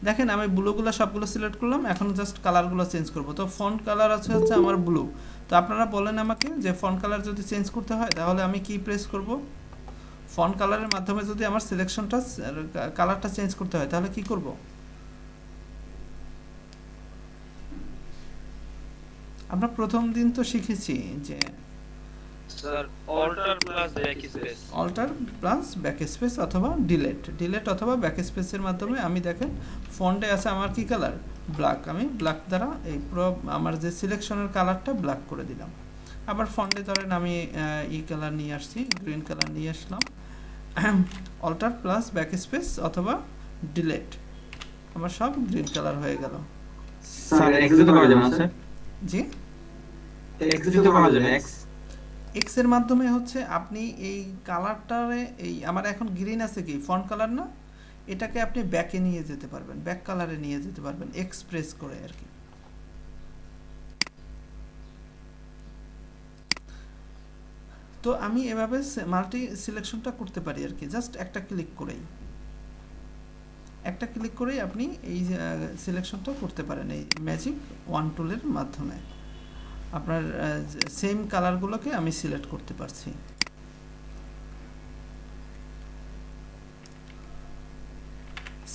দেখেন আমি ব্লুগুলো সবগুলো সিলেক্ট করলাম, এখন জাস্ট কালারগুলো চেঞ্জ করব। তো ফন্ট কালার আছে হচ্ছে আমার ব্লু। তো আপনারা বলেন আমাকে যে ফন্ট কালার যদি চেঞ্জ করতে হয় তাহলে আমি কি প্রেস করব? ফন্ট কালারের মাধ্যমে যদি আমার সিলেকশনটা কালারটা চেঞ্জ করতে হয় তাহলে কি করব? আমরা প্রথম দিন তো শিখেছি যে sir alter plus backspace. Alter plus backspace অথবা ডিলেট অথবা ব্যাক স্পেসের মাধ্যমে আমি দেখেন ফন্টে আছে আমার কি কালার, ব্ল্যাক, আমি ব্ল্যাক দ্বারা এই পুরো আমার যে সিলেকশনের কালারটা ব্ল্যাক করে দিলাম। আবার ফন্টে ধরেন আমি ই কালার নিয়ে আসছি, গ্রিন কালার নিয়ে আসলাম, অল্টার প্লাস ব্যাক স্পেস অথবা ডিলেট, আমার সব গ্রিন কালার হয়ে গেল। স্যার এক্স দিতে পারা যাবে না স্যার? জি, এক্স দিতে পারা যাবে এক্স? এক্স এর মাধ্যমে হচ্ছে আপনি এই কালারটারে, এই আমার এখন গ্রিন আছে কি ফন্ট কালার না, এটাকে আপনি ব্যাকে নিয়ে যেতে পারবেন, ব্যাক কালারে নিয়ে যেতে পারবেন এক্সপ্রেস করে আর কি। তো আমি এভাবে মাল্টি সিলেকশনটা করতে পারি আর কি, জাস্ট একটা ক্লিক করেই আপনি এই সিলেকশনটা করতে পারেন এই ম্যাজিক ওয়ান টুলের মাধ্যমে। আপনার সেম কালারগুলোকে আমি সিলেক্ট করতে পারছি।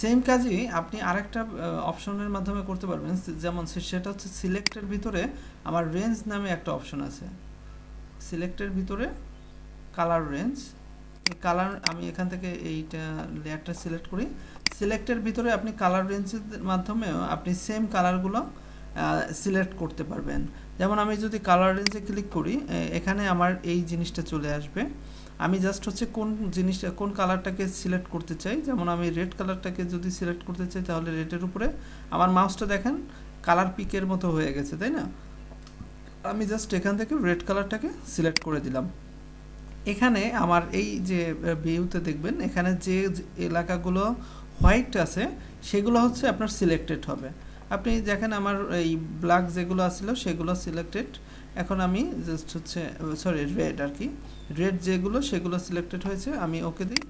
সেম কাজই আপনি আরেকটা অপশনের মাধ্যমে করতে পারবেন, যেমন সেটা হচ্ছে সিলেক্টের ভিতরে আমার রেঞ্জ নামে একটা অপশন আছে। সিলেক্টের ভিতরে কালার রেঞ্জ, এই কালার আমি এখান থেকে এইটা লেয়ারটা সিলেক্ট করি। সিলেক্টের ভিতরে আপনি কালার রেঞ্জের মাধ্যমেও আপনি সেম কালারগুলো সিলেক্ট করতে পারবেন। যেমন আমি যদি কালার রেঞ্জে ক্লিক করি, এখানে আমার এই জিনিসটা চলে আসবে। আমি জাস্ট হচ্ছে কোন কালারটাকে সিলেক্ট করতে চাই, যেমন আমি রেড কালারটাকে যদি সিলেক্ট করতে চাই তাহলে রেডের উপরে আমার মাউসটা দেখেন কালার পিকের মতো হয়ে গেছে, তাই না? আমি জাস্ট এখান থেকে রেড কালারটাকে সিলেক্ট করে দিলাম। এখানে আমার এই যে ভিউতে দেখবেন এখানে যে এলাকাগুলো হোয়াইট আছে সেগুলো হচ্ছে আপনার সিলেক্টেড হবে। আপনি দেখেন আমার এই ব্ল্যাক যেগুলো আছিল সেগুলো সিলেক্টেড, এখন আমি জাস্ট হচ্ছে রেড আর কি, রেড যেগুলো সেগুলো সিলেক্টেড হয়েছে, আমি ওকে দিই,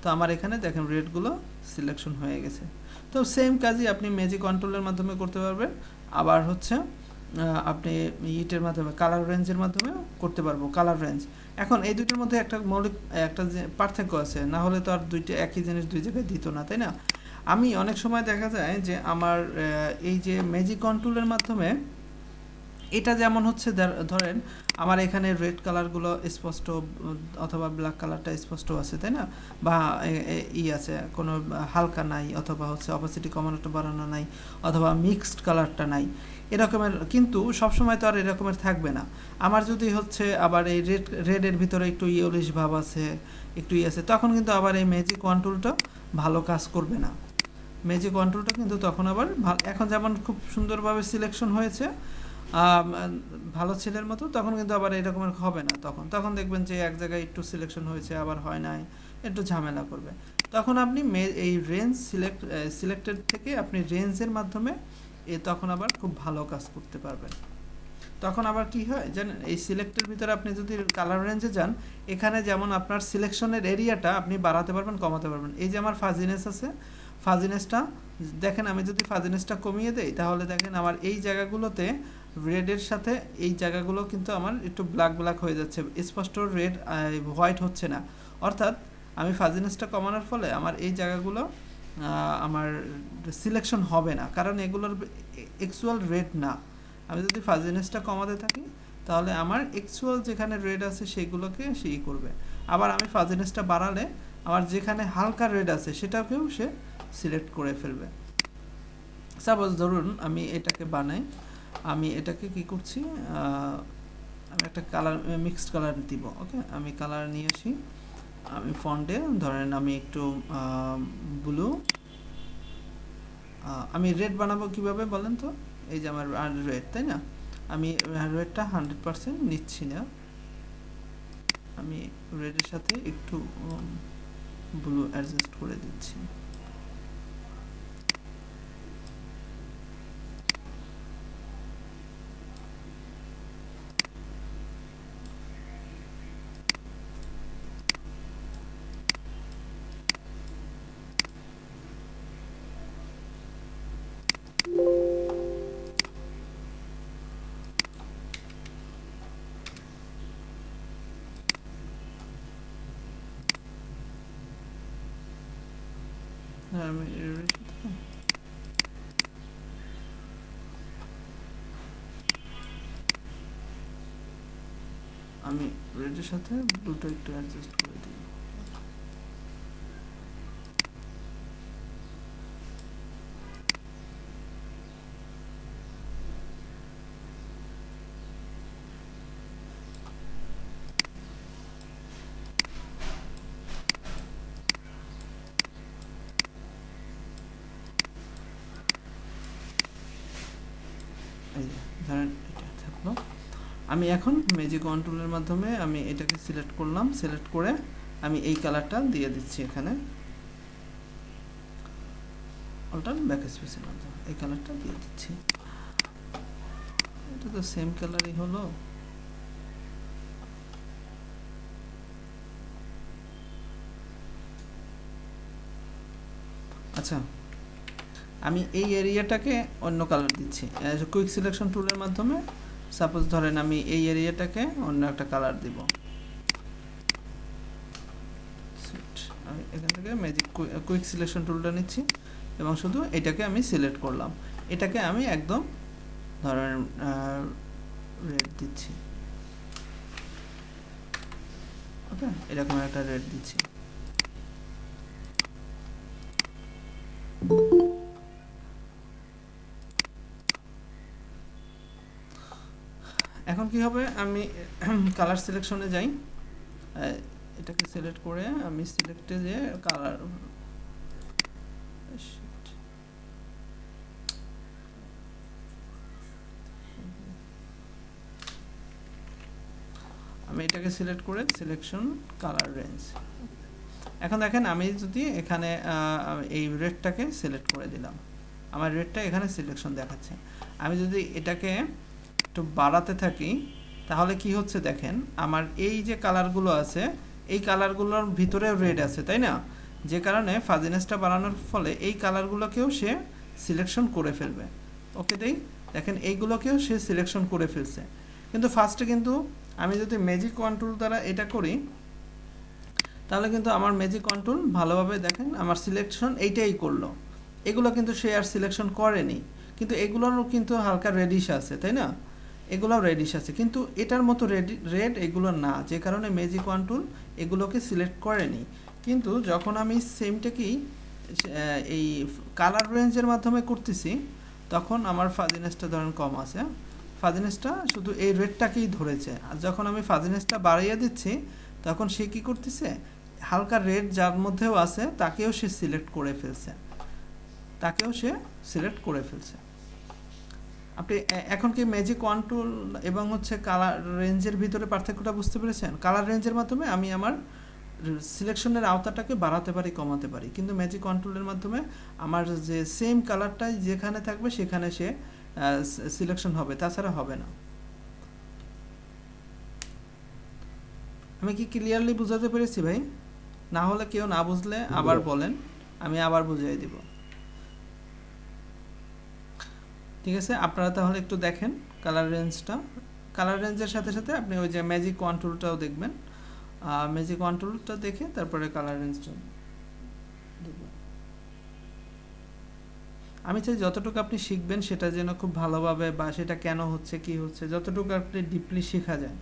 তো আমার এখানে দেখেন রেডগুলো সিলেকশন হয়ে গেছে। তো সেম কাজই আপনি ম্যাজিক কন্ট্রোলের মাধ্যমে করতে পারবেন, আবার হচ্ছে আপনি ইটের মাধ্যমে কালার রেঞ্জের মাধ্যমে করতে পারবো। কালার রেঞ্জ এখন এই দুইটার মধ্যে একটা মৌলিক একটা যে পার্থক্য আছে, না হলে তো আর দুইটা একই জিনিস দুই জায়গায় দিত না, তাই না? আমি অনেক সময় দেখা যায় যে আমার এই যে ম্যাজিক কন্ট্রোলের মাধ্যমে এটা যেমন হচ্ছে ধরেন আমার এখানে রেড কালারগুলো স্পষ্ট অথবা ব্ল্যাক কালারটা স্পষ্ট আছে, তাই না? বা আছে কোনো হালকা নাই, অথবা হচ্ছে অপাসিটি কমানোটা বাড়ানো নাই, অথবা মিক্সড কালারটা নাই, এরকমের। কিন্তু সবসময় তো আর এরকমের থাকবে না। আমার যদি হচ্ছে আবার এই রেডের ভিতরে একটু ইয়েলিশ ভাব আছে, একটু আছে, তখন কিন্তু আবার এই ম্যাজিক কন্ট্রোলটা ভালো কাজ করবে না। ম্যাজিক কন্ট্রোলটা কিন্তু তখন আবার এখন যেমন খুব সুন্দরভাবে সিলেকশন হয়েছে ভালো ছেলের মতো, তখন কিন্তু আবার এরকমের হবে না। তখন দেখবেন যে এক জায়গায় একটু সিলেকশন হয়েছে আবার হয় নাই, একটু ঝামেলা করবে। তখন আপনি এই রেঞ্জ সিলেক্টেড থেকে আপনি রেঞ্জের মাধ্যমে তখন আবার খুব ভালো কাজ করতে পারবেন। তখন আবার কি হয় জানেন, এই সিলেক্টের ভিতরে আপনি যদি কালার রেঞ্জে যান, এখানে যেমন আপনার সিলেকশনের এরিয়াটা আপনি বাড়াতে পারবেন, কমাতে পারবেন। এই যে আমার ফাজিনেস আছে, ফাজিনেসটা দেখেন, আমি যদি ফাজিনেসটা কমিয়ে দেই তাহলে দেখেন আমার এই জায়গাগুলোতে রেডের সাথে এই জায়গাগুলো কিন্তু আমার একটু ব্ল্যাক হয়ে যাচ্ছে, স্পষ্ট রেড হোয়াইট হচ্ছে না। অর্থাৎ আমি ফাজিনেসটা কমানোর ফলে আমার এই জায়গাগুলো আমার সিলেকশন হবে না, কারণ এগুলোর অ্যাকচুয়াল রেড না। আমি যদি ফাজিনেসটা কমাতে থাকি তাহলে আমার অ্যাকচুয়াল যেখানে রেড আছে সেগুলোকে সেই করবে। আবার আমি ফাজিনেসটা বাড়ালে আমার যেখানে হালকা রেড আছে সেটাকেও সে সিলেক্ট করে ফেলবে। সাপোজ ধরুন আমি এটাকে বানাই, আমি এটাকে কি করছি, আমি একটা কালার মিক্সড কালার দিব। ওকে, আমি কালার নিয়ে আসি, আমি ফন্টে ধরেন আমি একটু ব্লু, আমি রেড বানাবো কিভাবে বলেন তো? এই যে আমার রেড, তাই না? আমি রেডটা 100% নিচ্ছি না, আমি রেডের সাথে একটু ব্লু অ্যাডজাস্ট করে দিচ্ছি। হ্যাঁ, আমি রেডের সাথে ব্লুটা একটু অ্যাডজাস্ট করে দিই। এই যে ধরেন এটা থাকলো। আমি এখন ম্যাজিক কন্ট্রোলের মাধ্যমে আমি এটাকে সিলেক্ট করলাম, সিলেক্ট করে আমি এই কালারটা দিয়ে দিচ্ছি এখানে, অল্টার ব্যাক স্পেসের মাধ্যমে এই কালারটা দিয়ে দিচ্ছি। এটা তো সেম কালারই হলো। আচ্ছা, আমি এই এরিয়াটাকে অন্য কালার দিচ্ছি কুইক সিলেকশন টুলের মাধ্যমে। সাপোজ ধরেন আমি এই এরিয়াটাকে অন্য একটা কালার দিব। আমি এখান থেকে ম্যাজিক কুইক সিলেকশন টুলটা নিচ্ছি এবং শুধু এটাকে আমি সিলেক্ট করলাম। এটাকে আমি একদম ধরেন রেড দিচ্ছি। ওকে, এরকম একটা রেড দিচ্ছি। এখন কি হবে, আমি কালার সিলেকশনে যাই, এটাকে সিলেক্ট করে আমি সিলেক্টে যে কালার, আমি এটাকে সিলেক্ট করে সিলেকশন কালার রেঞ্জ। এখন দেখেন আমি যদি এখানে এই রেডটাকে সিলেক্ট করে দিলাম, আমার রেডটা এখানে সিলেকশন দেখাচ্ছে। আমি যদি এটাকে একটু বাড়াতে থাকি তাহলে কি হচ্ছে দেখেন, আমার এই যে কালারগুলো আছে এই কালারগুলোর ভিতরেও রেড আছে, তাই না? যে কারণে ফাজিনেসটা বাড়ানোর ফলে এই কালারগুলোকেও সে সিলেকশন করে ফেলবে। ওকে, দেখেন এইগুলোকেও সে সিলেকশন করে ফেলছে। কিন্তু ফার্স্টে কিন্তু আমি যদি ম্যাজিক কন্ট্রোল দ্বারা এটা করি তাহলে কিন্তু আমার ম্যাজিক কন্ট্রোল ভালোভাবে দেখেন আমার সিলেকশন এইটাই করলো, এগুলো কিন্তু সে আর সিলেকশন করেনি। কিন্তু এগুলোরও কিন্তু হালকা রেডিশ আছে, তাই না? এগুলোও রেডিশ আছে, কিন্তু এটার মতো রেড এগুলো না, যে কারণে ম্যাজিক কন্ট্রোল এগুলোকে সিলেক্ট করেনি। কিন্তু যখন আমি সেমটাকেই এই কালার রেঞ্জের মাধ্যমে করতেছি তখন আমার ফাজিনেসটা ধরেন কম আছে, ফাজিনেসটা শুধু এই রেডটাকেই ধরেছে। আর যখন আমি ফাজিনেসটা বাড়িয়ে দিচ্ছি তখন সে কী করতেছে, হালকা রেড যার মধ্যেও আছে তাকেও সে সিলেক্ট করে ফেলছে, আপনি এখন কি ম্যাজিক কন্ট্রোল এবং হচ্ছে কালার রেঞ্জের ভিতরে পার্থক্যটা বুঝতে পেরেছেন? কালার রেঞ্জের মাধ্যমে আমি আমার সিলেকশনের আওতাটাকে বাড়াতে পারি, কমাতে পারি, কিন্তু ম্যাজিক কন্ট্রোলের মাধ্যমে আমার যে সেম কালারটাই যেখানে থাকবে সেখানে সে সিলেকশন হবে, তাছাড়া হবে না। আমি কি ক্লিয়ারলি বুঝাতে পেরেছি ভাই? না হলে কেউ না বুঝলে আবার বলেন, আমি আবার বুঝিয়ে দিব। ঠিক আছে, আপনারা তাহলে একটু দেখেন কালার রেঞ্জটা। কালার রেঞ্জের সাথে সাথে আপনি ওই যে ম্যাজিক কন্ট্রোলটাও দেখবেন, ম্যাজিক কন্ট্রোলটা দেখে তারপরে কালার রেঞ্জটা দেখবেন। আমি চাই যতটুকু আপনি শিখবেন সেটা যেন খুব ভালোভাবে, বা সেটা কেন হচ্ছে, কি হচ্ছে, যতটুকু আপনি ডিপলি শেখা যায়।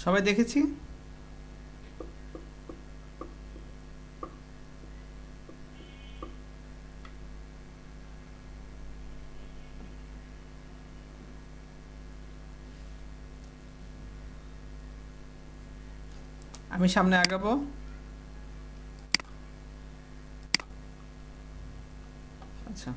সবাই দেখেছি? আমি সামনে আগাবো। আচ্ছা,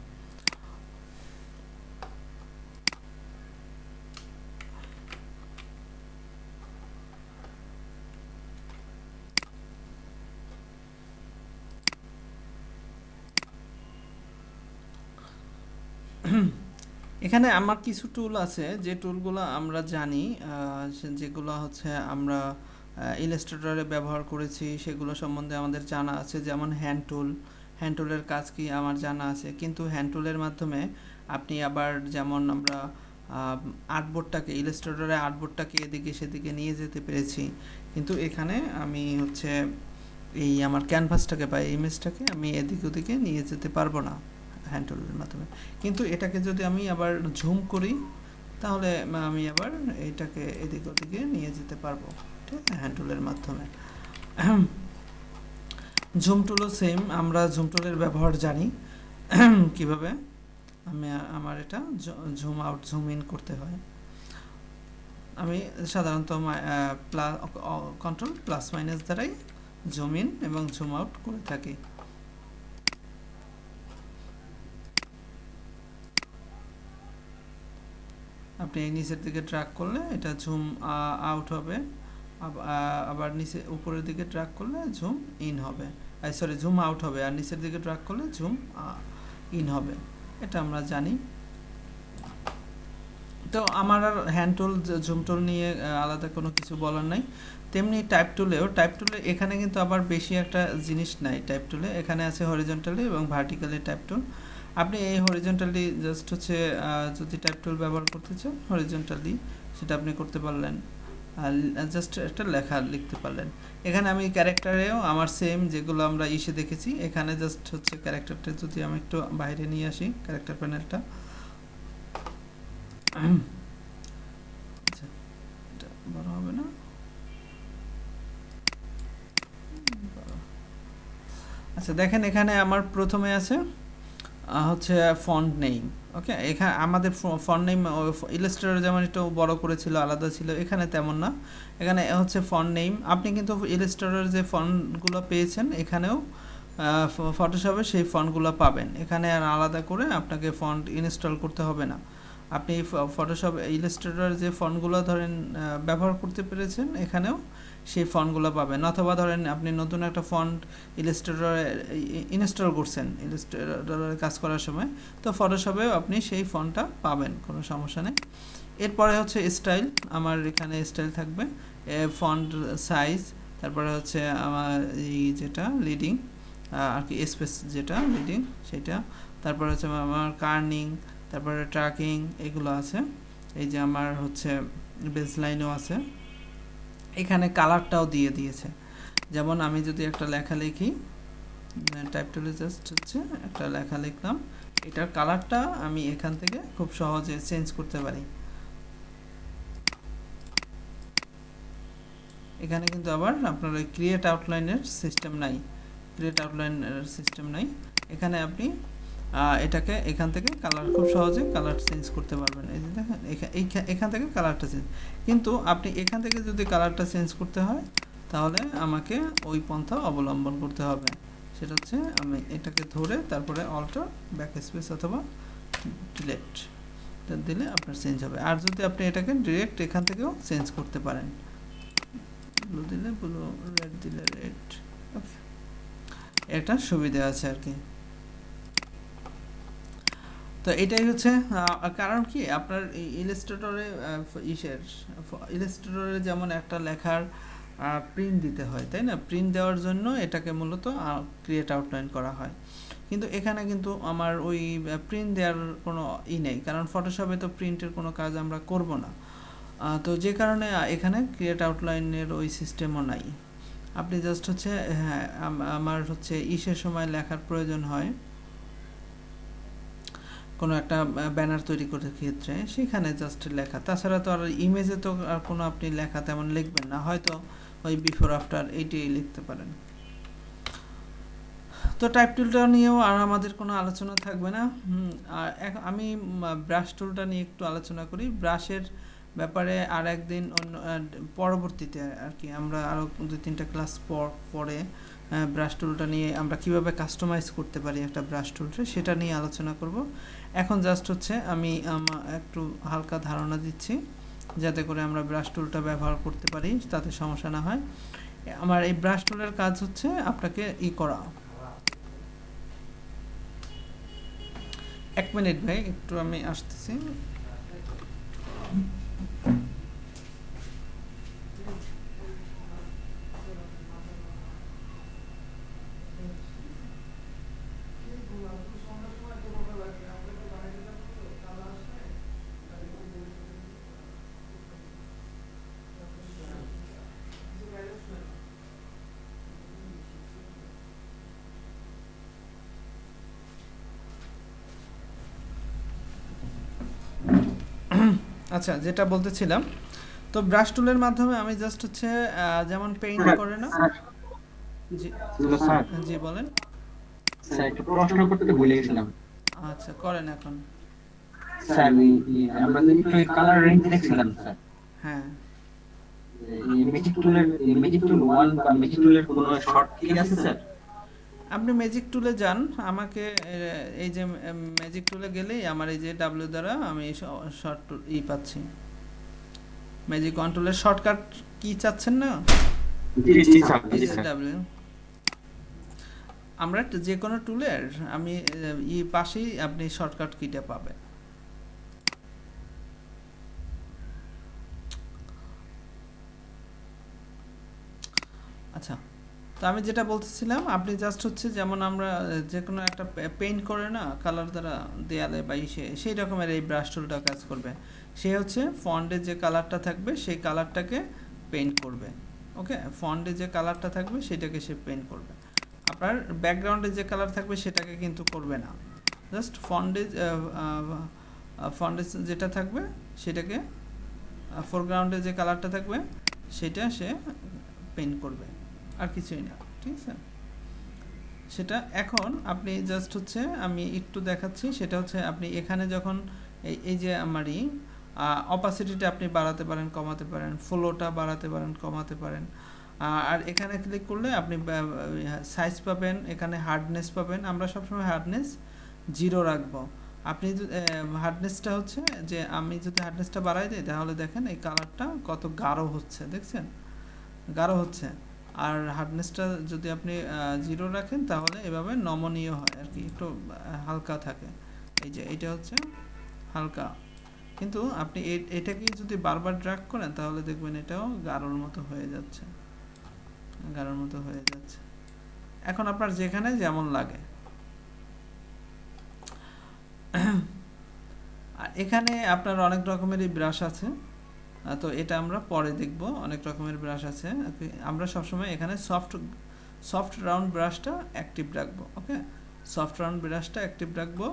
এখানে আমার কিছু টুল আছে যে টুলগুলো আমরা জানি, যেগুলো হচ্ছে আমরা ইলাস্ট্রেটরে ব্যবহার করেছি, সেগুলো সম্বন্ধে আমাদের জানা আছে। যেমন হ্যান্ড টুল, হ্যান্ড টুলের কাজ কি আমার জানা আছে, কিন্তু হ্যান্ড টুলের মাধ্যমে আপনি আবার যেমন আমরা আর্টবোর্ডটাকে, ইলাস্ট্রেটরে আর্টবোর্ডটাকে এদিকে সেদিকে নিয়ে যেতে পেরেছি, কিন্তু এখানে আমি হচ্ছে এই আমার ক্যানভাসটাকে বা ইমেজটাকে আমি এদিক ওদিকে নিয়ে যেতে পারবো না হ্যান্ড টুলের মাধ্যমে। কিন্তু এটাকে যদি আমি আবার জুম করি তাহলে আমি আবার এটাকে এদিক ওদিকে নিয়ে যেতে পারবো, ঠিক আছে, হ্যান্ড টুলের মাধ্যমে। জুম টুলও সেম, আমরা জুম টুলের ব্যবহার জানি কিভাবে আমি আমার এটা জুম আউট জুম ইন করতে হয়। আমি সাধারণত কন্ট্রোল প্লাস মাইনাস দ্বারাই জুম ইন এবং জুম আউট করে থাকি। আপনি নিচের দিকে ট্র্যাক করলে এটা জুম আউট হবে, আবার নিচে উপরের দিকে ট্র্যাক করলে জুম ইন হবে, সরি জুম আউট হবে, আর নিচের দিকে ট্র্যাক করলে জুম ইন হবে, এটা আমরা জানি। তো আমার আর হ্যান্ড টুল জুম টুল নিয়ে আলাদা কোনো কিছু বলার নাই। তেমনি টাইপ টুলে এখানে কিন্তু আবার বেশি একটা জিনিস নাই। টাইপ টুলে এখানে আছে হরিজন্টালি এবং ভার্টিক্যালি টাইপ টুল। আপনি এই হরিজন্টালি জাস্ট হচ্ছে যদি টাইপ টুল ব্যবহার করতে চান হরিজন্টালি সেটা আপনি করতে পারলেন, জাস্ট একটা লেখা লিখতে পারলেন। এখানে আমি ক্যারেক্টারেও আমার সেম যেগুলো আমরা ইসে দেখেছি, এখানে জাস্ট হচ্ছে ক্যারেক্টারটা যদি আমি একটু বাইরে নিয়ে আসি, ক্যারেক্টার প্যানেলটা, আচ্ছা এটা বড় হবে না, আচ্ছা দেখেন এখানে আমার প্রথমে আছে হচ্ছে ফন্ট নেম। ওকে, এখানে আমাদের ফন্ট নেম ইলাস্ট্রেটর যেমন একটু বড় করেছিল, আলাদা ছিল, এখানে তেমন না। এখানে হচ্ছে ফন্ট নেম। আপনি কিন্তু ইলাস্ট্রেটরের যে ফন্টগুলো পেয়েছেন এখানেও ফটোশপে সেই ফন্টগুলো পাবেন। এখানে আর আলাদা করে আপনাকে ফন্ট ইনস্টল করতে হবে না। আপনি ফটোশপ ইলাস্ট্রেটর যে ফন্টগুলো ধরেন ব্যবহার করতে পেরেছেন এখানেও সেই ফন্টগুলো পাবেন। অথবা ধরেন আপনি নতুন একটা ফন্ট ইলাস্ট্রেটরে ইনস্টল করছেন ইলাস্ট্রেটরে কাজ করার সময়, তো ফটোশপেও আপনি সেই ফন্টটা পাবেন, কোনো সমস্যা নেই। এরপরে হচ্ছে স্টাইল, আমার এখানে স্টাইল থাকবে, ফন্ট সাইজ, তারপরে হচ্ছে আমার এই যেটা লিডিং আর কি স্পেস যেটা লিডিং সেটা, তারপরে হচ্ছে আমার কার্নিং, তারপরে ট্র্যাকিং, এগুলো আছে। এই যে আমার হচ্ছে বেস লাইনও আছে, এখানে কালারটাও দিয়ে দিয়েছে। যেমন আমি যদি একটা লেখা লিখি, টাইপ টুলে জাস্ট হচ্ছে একটা লেখা লিখলাম, এটার কালারটা আমি এখান থেকে খুব সহজে চেঞ্জ করতে পারি। এখানে কিন্তু আবার আপনার ওই ক্রিয়েট আউটলাইনের সিস্টেম নাই, এখানে আপনি এটাকে এখান থেকে কালার খুব সহজে কালার চেঞ্জ করতে পারবেন। এই যে দেখেন এখান থেকে কালারটা চেঞ্জ, কিন্তু আপনি এখান থেকে যদি কালারটা চেঞ্জ করতে হয় তাহলে আমাকে ওই পন্থা অবলম্বন করতে হবে। সেটা হচ্ছে আমি এটাকে ধরে তারপরে অল্টার ব্যাক স্পেস অথবা ডিলিট, এটা দিলে আপনার চেঞ্জ হবে। আর যদি আপনি এটাকে ডিরেক্ট এখান থেকেও চেঞ্জ করতে পারেন, ব্লু দিলে ব্লু, রেড দিলে রেড। ওকে, এটা সুবিধা আছে আর কি। তো এটাই হচ্ছে কারণ কি আপনার ইলাস্ট্রেটরে ইলাস্ট্রেটরে যেমন একটা লেখার প্রিন্ট দিতে হয়, তাই না? প্রিন্ট দেওয়ার জন্য এটাকে মূলত ক্রিয়েট আউটলাইন করা হয়, কিন্তু এখানে কিন্তু আমার ওই প্রিন্ট দেওয়ার কোনো নেই, কারণ ফটোশপে তো প্রিন্টের কোনো কাজ আমরা করব না। তো যে কারণে এখানে ক্রিয়েট আউটলাইনের ওই সিস্টেমও নাই। আপনি জাস্ট হচ্ছে হ্যাঁ আমার হচ্ছে সময় লেখার প্রয়োজন হয় কোনো একটা ব্যানার তৈরি করার ক্ষেত্রে, সেখানে জাস্ট লেখা। তাছাড়া তো আর ইমেজে তো আর কোনো আপনি লেখা তেমন লিখবেন না, হয়তো ওই বিফোর আফটার এইটাই লিখতে পারেন। তো টাইপ টুলটা নিয়েও আর আমাদের কোনো আলোচনা থাকবে না। আর আমি ব্রাশ টুলটা নিয়ে একটু আলোচনা করি। ব্রাশের ব্যাপারে আর একদিন অন্য পরবর্তীতে আর কি আমরা আরও 2-3টা ক্লাস পরে ব্রাশ টুলটা নিয়ে আমরা কিভাবে কাস্টমাইজ করতে পারি একটা ব্রাশ টুলটা, সেটা নিয়ে আলোচনা করব। এখন জাস্ট হচ্ছে আমি একটু হালকা ধারণা দিচ্ছি যাতে করে আমরা ব্রাশ টুলটা ব্যবহার করতে পারি, তাতে সমস্যা না হয়। আমার এই ব্রাশ টুলের কাজ হচ্ছে আপনাকে করা। 1 মিনিট ভাই, একটু আমি আসতেছি। আচ্ছা, যেটা বলতেছিলাম, তো ব্রাশ টুলের মাধ্যমে আমি জাস্ট হচ্ছে যেমন পেইন্ট করে না। জি স্যার জি বলেন। স্যার একটা প্রশ্ন করতে ভুলে গেছিলাম। আচ্ছা, করেন এখন। স্যার আমরা যদি কালার রেঞ্জ দেখছিলাম স্যার, হ্যাঁ, ম্যাজিক টুলের ম্যাজিক টুল 1 বা ম্যাজিক টুলের কোনো শর্ট কি আছে স্যার? আপনি ম্যাজিক টুলে যান, আমাকে এই যে ম্যাজিক টুলে গেলেই আমার এই যে ডাব্লিউ দ্বারা আমি শর্ট পাচ্ছি। ম্যাজিক কন্ট্রোলের শর্টকাট কি চাচ্ছেন না? জি জি স্যার, এই জি যে স্যার। ডাব্লিউ। আমরা যে কোনো টুলের আমি পাশেই আপনি শর্টকাট কিটা পাবেন। আচ্ছা, তো আমি যেটা বলতেছিলাম, আপনি জাস্ট হচ্ছে যেমন আমরা যে কোনো একটা পেইন্ট করে না কালার দ্বারা দেয়ালে বা সেই রকমের এই ব্রাশ টুলটা কাজ করবে। সে হচ্ছে ফন্টে যে কালারটা থাকবে সেই কালারটাকে পেইন্ট করবে। ওকে, ফন্টে যে কালারটা থাকবে সেটাকে সে পেইন্ট করবে। আপনার ব্যাকগ্রাউন্ডে যে কালার থাকবে সেটাকে কিন্তু করবে না, জাস্ট ফন্টে যেটা থাকবে সেটাকে, ফোরগ্রাউন্ডে যে কালারটা থাকবে সেটা সে পেইন্ট করবে, আর কিছুই না। ঠিক আছে, সেটা এখন আপনি জাস্ট হচ্ছে আমি একটু দেখাচ্ছি। সেটা হচ্ছে আপনি এখানে যখন এই যে আমারই অপাসিটিটা আপনি বাড়াতে পারেন, কমাতে পারেন, ফ্লোটা বাড়াতে পারেন, কমাতে পারেন। আর এখানে ক্লিক করলে আপনি সাইজ পাবেন, এখানে হার্ডনেস পাবেন। আমরা সবসময় হার্ডনেস 0 রাখবো। আপনি হার্ডনেসটা হচ্ছে যে আমি যদি হার্ডনেসটা বাড়াই দিই তাহলে দেখেন এই কালারটা কত গাঢ় হচ্ছে, দেখছেন? গাঢ় হচ্ছে। আর হার্ডনেসটা যদি আপনি 0 রাখেন তাহলে এভাবে নমনীয় হয় আর কি, একটু হালকা থাকে। এই যে এটা হচ্ছে হালকা, কিন্তু আপনি এটাকে যদি বারবার ড্র্যাগ করেন তাহলে দেখবেন এটাও গাঢ়র মতো হয়ে যাচ্ছে, গাঢ়র মতো হয়ে যাচ্ছে। এখন আপনার যেখানে যেমন লাগে। আর এখানে আপনার অনেক রকমেরই ব্রাশ আছে, তো এটা আমরা পরে দেখব। অনেক রকমের ব্রাশ আছে, আমরা সবসময় এখানে সফট রাউন্ড ব্রাশটা অ্যাক্টিভ রাখবো। ওকে, সফট রাউন্ড ব্রাশটা অ্যাক্টিভ রাখবো।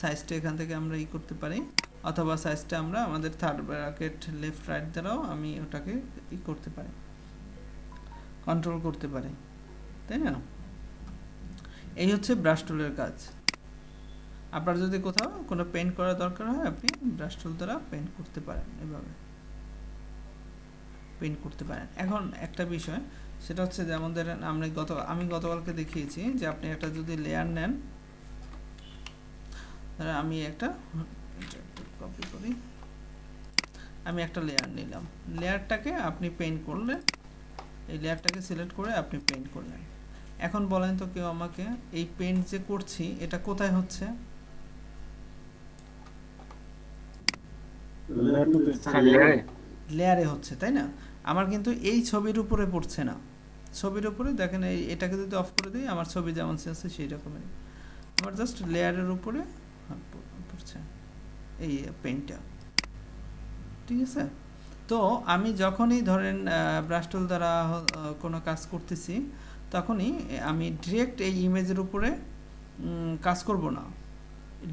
সাইজটা এখান থেকে আমরা করতে পারি, অথবা সাইজটা আমরা আমাদের থার্ড ব্র্যাকেট লেফট রাইট দ্বারাও আমি ওটাকে করতে পারি, কন্ট্রোল করতে পারি, তাই না? এই হচ্ছে ব্রাশ টুলের কাজ। আপনার যদি কোথাও কোনো পেইন্ট করার দরকার হয় আপনি ব্রাশ টুল দ্বারা পেইন্ট করতে পারেন, এভাবে পেইন্ট করতে পারেন। এখন একটা বিষয়, সেটা হচ্ছে যেমন ধরেন আমি গতকালকে দেখিয়েছি যে আপনি একটা যদি লেয়ার নেন, আমি একটা কপি করি, আমি একটা লেয়ার নিলাম, লেয়ারটাকে আপনি পেইন্ট করলেন, এই লেয়ারটাকে সিলেক্ট করে আপনি পেইন্ট করলেন। এখন বলেন তো কেউ আমাকে, এই পেইন্ট যে করছি এটা কোথায় হচ্ছে? লেয়ারে হচ্ছে, তাই না? আমার কিন্তু এই ছবির উপরে পড়ছে না, ছবির উপরে দেখেন এটাকে যদি অফ করে দিই আমার ছবি যেমন আছে সেই রকমের, আমার জাস্ট লেয়ারের উপরে পড়ছে এই পেইন্টটা, ঠিক আছে? তো আমি যখনই ধরেন ব্রাশ টুল দ্বারা কোনো কাজ করতেছি তখনই আমি ডিরেক্ট এই ইমেজের উপরে কাজ করব না,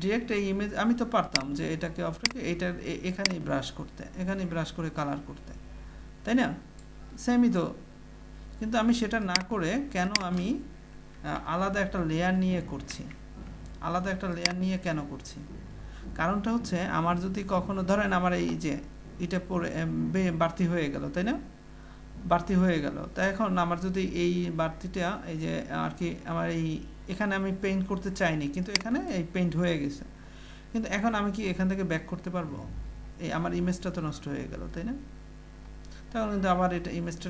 ডিরেক্ট এই ইমেজ আমি তো পারতাম যে এটাকে অফ রেখে এইটার এখানেই ব্রাশ করতে, এখানেই ব্রাশ করে কালার করতে, তাই না? সেমই তো, কিন্তু আমি সেটা না করে কেন আমি আলাদা একটা লেয়ার নিয়ে করছি, আলাদা একটা লেয়ার নিয়ে কেন করছি? কারণটা হচ্ছে আমার যদি কখনো ধরেন আমার এই যে এটা পরে বাড়তি হয়ে গেল, তাই না? বাড়তি হয়ে গেল, তাই এখন আমার যদি এই বাড়তিটা এই যে আর কি আমার এই এখানে আমি পেইন্ট করতে চাইনি কিন্তু এখানে এই পেইন্ট হয়ে গেছে, কিন্তু এখন আমি কি এখান থেকে ব্যাক করতে পারবো? এই আমার ইমেজটা তো নষ্ট হয়ে গেল, তাই না? তখন কিন্তু আবার এটা ইমেজটা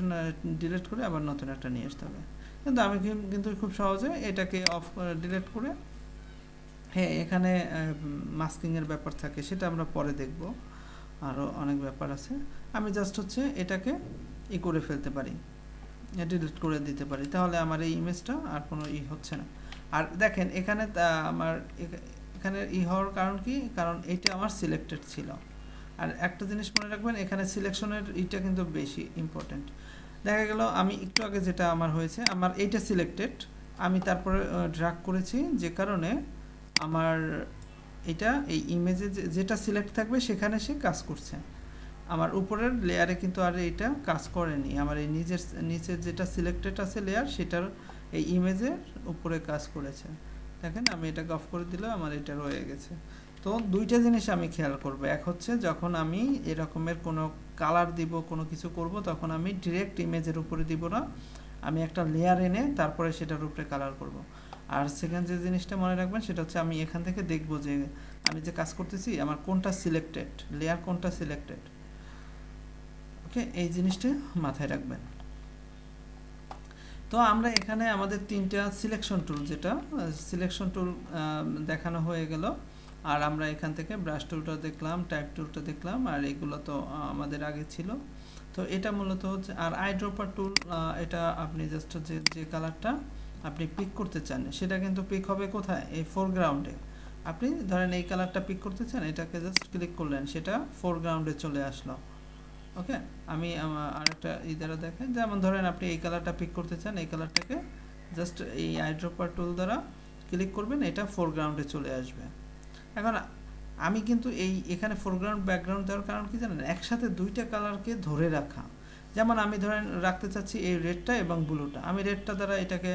ডিলিট করে আবার নতুন একটা নিয়ে আসতে হবে। কিন্তু আমি কিন্তু খুব সহজে এটাকে অফ ডিলিট করে, হ্যাঁ এখানে মাস্কিংয়ের ব্যাপার থাকে সেটা আমরা পরে দেখব, আরও অনেক ব্যাপার আছে। আমি জাস্ট হচ্ছে এটাকে করে ফেলতে পারি, ডিলিট করে দিতে পারি, তাহলে আমার এই ইমেজটা আর কোনো হচ্ছে না। আর দেখেন এখানে আমার এখানে হওয়ার কারণ কি? কারণ এইটা আমার সিলেক্টেড ছিল। আর একটা জিনিস মনে রাখবেন, এখানে সিলেকশনের কিন্তু বেশি ইম্পর্টেন্ট। দেখা গেল আমি একটু আগে যেটা আমার হয়েছে, আমার এইটা সিলেক্টেড, আমি তারপরে ড্র্যাগ করেছি যে কারণে আমার এটা এই ইমেজে যেটা সিলেক্ট থাকবে সেখানে সে কাজ করছে, আমার উপরের লেয়ারে কিন্তু আর এটা কাজ করেনি, আমার এই নিচের যেটা সিলেক্টেড আছে লেয়ার সেটার এই ইমেজের উপরে কাজ করেছে। দেখেন আমি এটাকে অফ করে দিলে আমার এটা রয়ে গেছে। তো দুইটা জিনিস আমি খেয়াল করব, এক হচ্ছে যখন আমি এরকমের কোনো কালার দিব, কোনো কিছু করব, তখন আমি ডিরেক্ট ইমেজের উপরে দিব না, আমি একটা লেয়ার এনে তারপরে সেটার উপরে কালার করব। আর সেকেন্ড যে জিনিসটা মনে রাখবেন সেটা হচ্ছে আমি এখান থেকে দেখব যে আমি যে কাজ করতেছি আমার কোনটা সিলেক্টেড, লেয়ার কোনটা সিলেক্টেড। ওকে, এই জিনিসটা মাথায় রাখবেন। তো আমরা এখানে আমাদের তিনটা সিলেকশন টুল, যেটা সিলেকশন টুল দেখানো হয়ে গেল, আর আমরা এখান থেকে ব্রাশ টুলটা দেখলাম, টাইপ টুলটা দেখলাম, আর এগুলো তো আমাদের আগে ছিল। তো এটা মূলত হচ্ছে, আর আইড্রপার টুল, এটা আপনি জাস্ট যে কালারটা আপনি পিক করতে চান সেটা কিন্তু পিক হবে কোথায়? এই ফোরগ্রাউন্ডে। আপনি ধরেন এই কালারটা পিক করতে চান, এটাকে জাস্ট ক্লিক করলেন, সেটা ফোরগ্রাউন্ডে চলে আসলো। ওকে, আমি আরেকটা দ্বারা দেখেন, যেমন ধরেন আপনি এই কালারটা পিক করতে চান, এই কালারটাকে জাস্ট এই আইড্রপার টুল দ্বারা ক্লিক করবেন, এটা ফোরগ্রাউন্ডে চলে আসবে। এখন আমি কিন্তু এখানে ফোরগ্রাউন্ড ব্যাকগ্রাউন্ড দেওয়ার কারণ কি জানেন? একসাথে দুইটা কালারকে ধরে রাখা। যেমন আমি ধরেন রাখতে চাচ্ছি এই রেডটা এবং ব্লুটা, আমি রেডটা দ্বারা এটাকে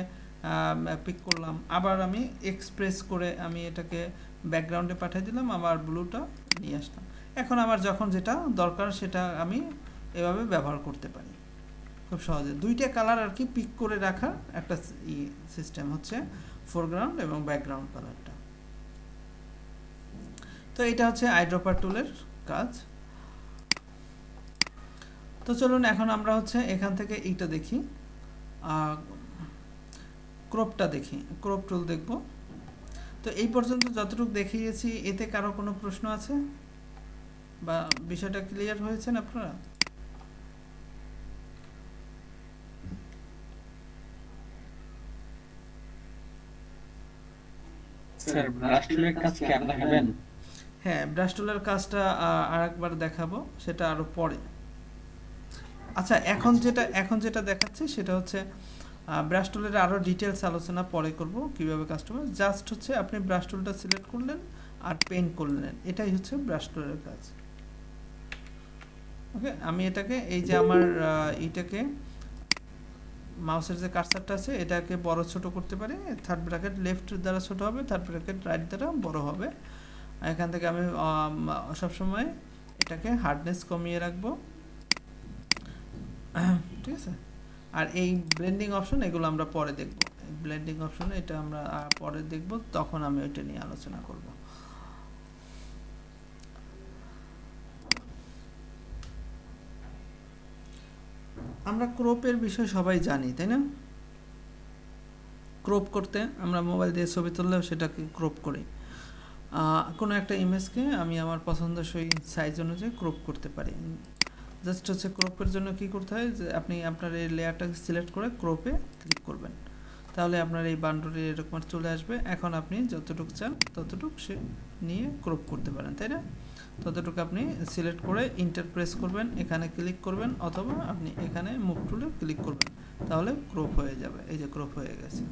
পিক করলাম, আবার আমি এক্সপ্রেস করে আমি এটাকে ব্যাকগ্রাউন্ডে পাঠিয়ে দিলাম, আবার ব্লুটা নিয়ে আসলাম। এখন আমার যখন যেটা দরকার সেটা আমি এভাবে ব্যবহার করতে পারি খুব সহজে। দুইটা কালার আর কি পিক করে রাখার একটা সিস্টেম হচ্ছে ফোরগ্রাউন্ড এবং ব্যাকগ্রাউন্ড কালারটা। তো এটা হচ্ছে আইড্রপার টুলের কাজ। তো চলুন এখন আমরা হচ্ছে এখান থেকে এইটা দেখি, ক্রপটা দেখি, ক্রপ টুল দেখব। তো এই পর্যন্ত যতটুকু দেখিয়েছি এতে কারো কোনো প্রশ্ন আছে বা বিষয়টা ক্লিয়ার হয়েছেন আপনারা? স্যার ব্রাশ টুলের কাজ কি আপনি দেখাবেন? হ্যাঁ, ব্রাশ টুলের কাজটা আরেকবার দেখাবো, সেটা আরো পরে। আচ্ছা, এখন যেটা দেখাচ্ছি সেটা হচ্ছে ব্রাশ টুলের আরো ডিটেলস আলোচনা পরে করব, কিভাবে কাজটা হবে। জাস্ট হচ্ছে আপনি ব্রাশ টুলটা সিলেক্ট করলেন আর পেইন্ট করলেন, এটাই হচ্ছে ব্রাশ টুলের কাজ। ওকে, আমি এটাকে এই যে আমার এইটাকে মাউসের যে কার্সারটা আছে এটাকে বড় ছোট করতে পারি, থার্ড ব্র্যাকেট লেফট দ্বারা ছোট হবে, থার্ড ব্র্যাকেট রাইট দ্বারা বড় হবে। এখান থেকে আমি সবসময় এটাকে হার্ডনেস কমিয়ে রাখবো, ঠিক আছে। আর এই ব্লেন্ডিং অপশন এগুলো আমরা পরে দেখব, ব্লেন্ডিং অপশন এটা আমরা পরে দেখব, তখন আমি ওইটা নিয়ে আলোচনা করব। আমরা ক্রপের বিষয় সবাই জানি, তাই না? ক্রপ করতে আমরা মোবাইল দিয়ে ছবি তুললেও সেটাকে ক্রপ করি। কোনো একটা ইমেজকে আমি আমার পছন্দসই সাইজ অনুযায়ী ক্রপ করতে পারি। জাস্ট হচ্ছে ক্রপের জন্য কি করতে হয়, যে আপনি আপনার এই লেয়ারটাকে সিলেক্ট করে ক্রপে ক্লিক করবেন, তাহলে আপনার এই বান্ডলে এরকম চলে আসবে। এখন আপনি যতটুকু চান ততটুকু সে নিয়ে ক্রপ করতে পারেন, তাই না? ততটুকু আপনি সিলেক্ট করে ইন্টার প্রেস করবেন, এখানে ক্লিক করবেন, অথবা আপনি এখানে মুভ টুলে ক্লিক করবেন, তাহলে ক্রপ হয়ে যাবে। এই যে ক্রপ হয়ে গেছে,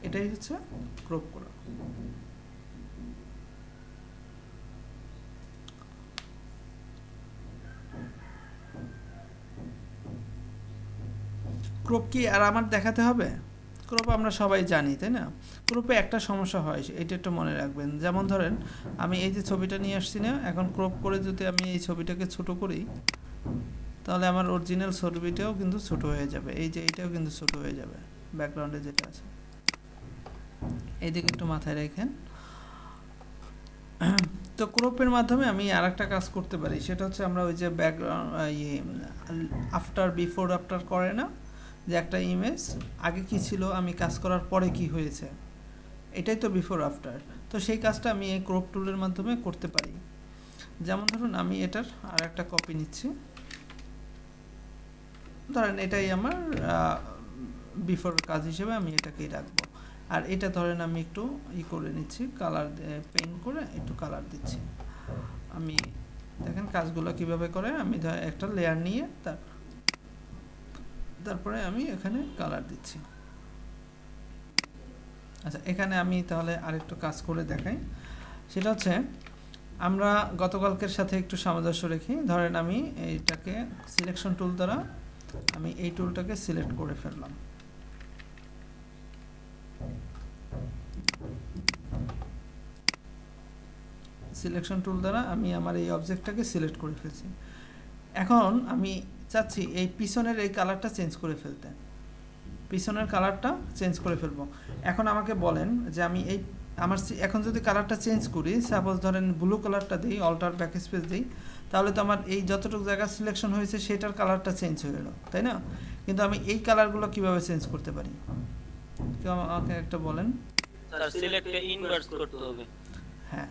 এটাই হচ্ছে ক্রপ করা। ক্রপ কি আর আমার দেখাতে হবে? ক্রপ আমরা সবাই জানি, তাই না? ক্রপে একটা সমস্যা হয়, এটা একটু মনে রাখবেন। যেমন ধরেন আমি এই যে ছবিটা নিয়ে আসছি না, এখন ক্রপ করে যদি আমি এই ছবিটাকে ছোট করি, তাহলে আমার অরিজিনাল ছবিটাও কিন্তু ছোট হয়ে যাবে। এই যে এটাও কিন্তু ছোট হয়ে যাবে, ব্যাকগ্রাউন্ডে যেটা আছে। এইদিকে একটু মাথায় রাখেন। তো ক্রপের মাধ্যমে আমি আর একটা কাজ করতে পারি, সেটা হচ্ছে আমরা ওই যে ব্যাকগ্রাউন্ড আফটার বিফোর আফটার করে না, যে একটা ইমেজ আগে কি ছিল, আমি কাজ করার পরে কি হয়েছে, এটাই তো বিফোর আফটার। তো সেই কাজটা আমি এই ক্রপ টুলের মাধ্যমে করতে পারি। যেমন ধরুন আমি এটার আর একটা কপি নিচ্ছি, ধরেন এটাই আমার বিফোর কাজ হিসেবে আমি এটাকেই রাখবো। আর এটা ধরেন আমি একটু করে নিচ্ছি, কালার পেইন্ট করে একটু কালার দিচ্ছি। আমি দেখেন কাজগুলো কিভাবে করে, আমি একটা লেয়ার নিয়ে তারপরে আমি এখানে কালার দিচ্ছি। আচ্ছা, এখানে আমি তাহলে আরেকটু কাজ করে দেখাই। সেটা হচ্ছে আমরা গতকালকের সাথে একটু সামঞ্জস্য রেখি। ধরেন আমি এইটাকে সিলেকশন টুল দ্বারা আমি এই টুলটাকে সিলেক্ট করে ফেললাম। সিলেকশন টুল দ্বারা আমি আমার এই অবজেক্টটাকে সিলেক্ট করে ফেলছি। এখন আমি চাচ্ছি এই পিছনের এই কালারটা চেঞ্জ করে ফেলতে, পিছনের কালারটা চেঞ্জ করে ফেলবো। এখন আমাকে বলেন যে আমি এই আমার এখন যদি কালারটা চেঞ্জ করি, সাপোজ ধরেন ব্লু কালারটা দিই, অল্টার ব্যাক স্পেস দিই, তাহলে তো আমার এই যতটুকু জায়গা সিলেকশন হয়েছে সেটার কালারটা চেঞ্জ হয়ে গেল, তাই না? কিন্তু আমি এই কালারগুলো কিভাবে চেঞ্জ করতে পারি, কেউ আমাকে একটা বলেন। স্যার সিলেক্টে ইনভার্স করতে হবে। হ্যাঁ,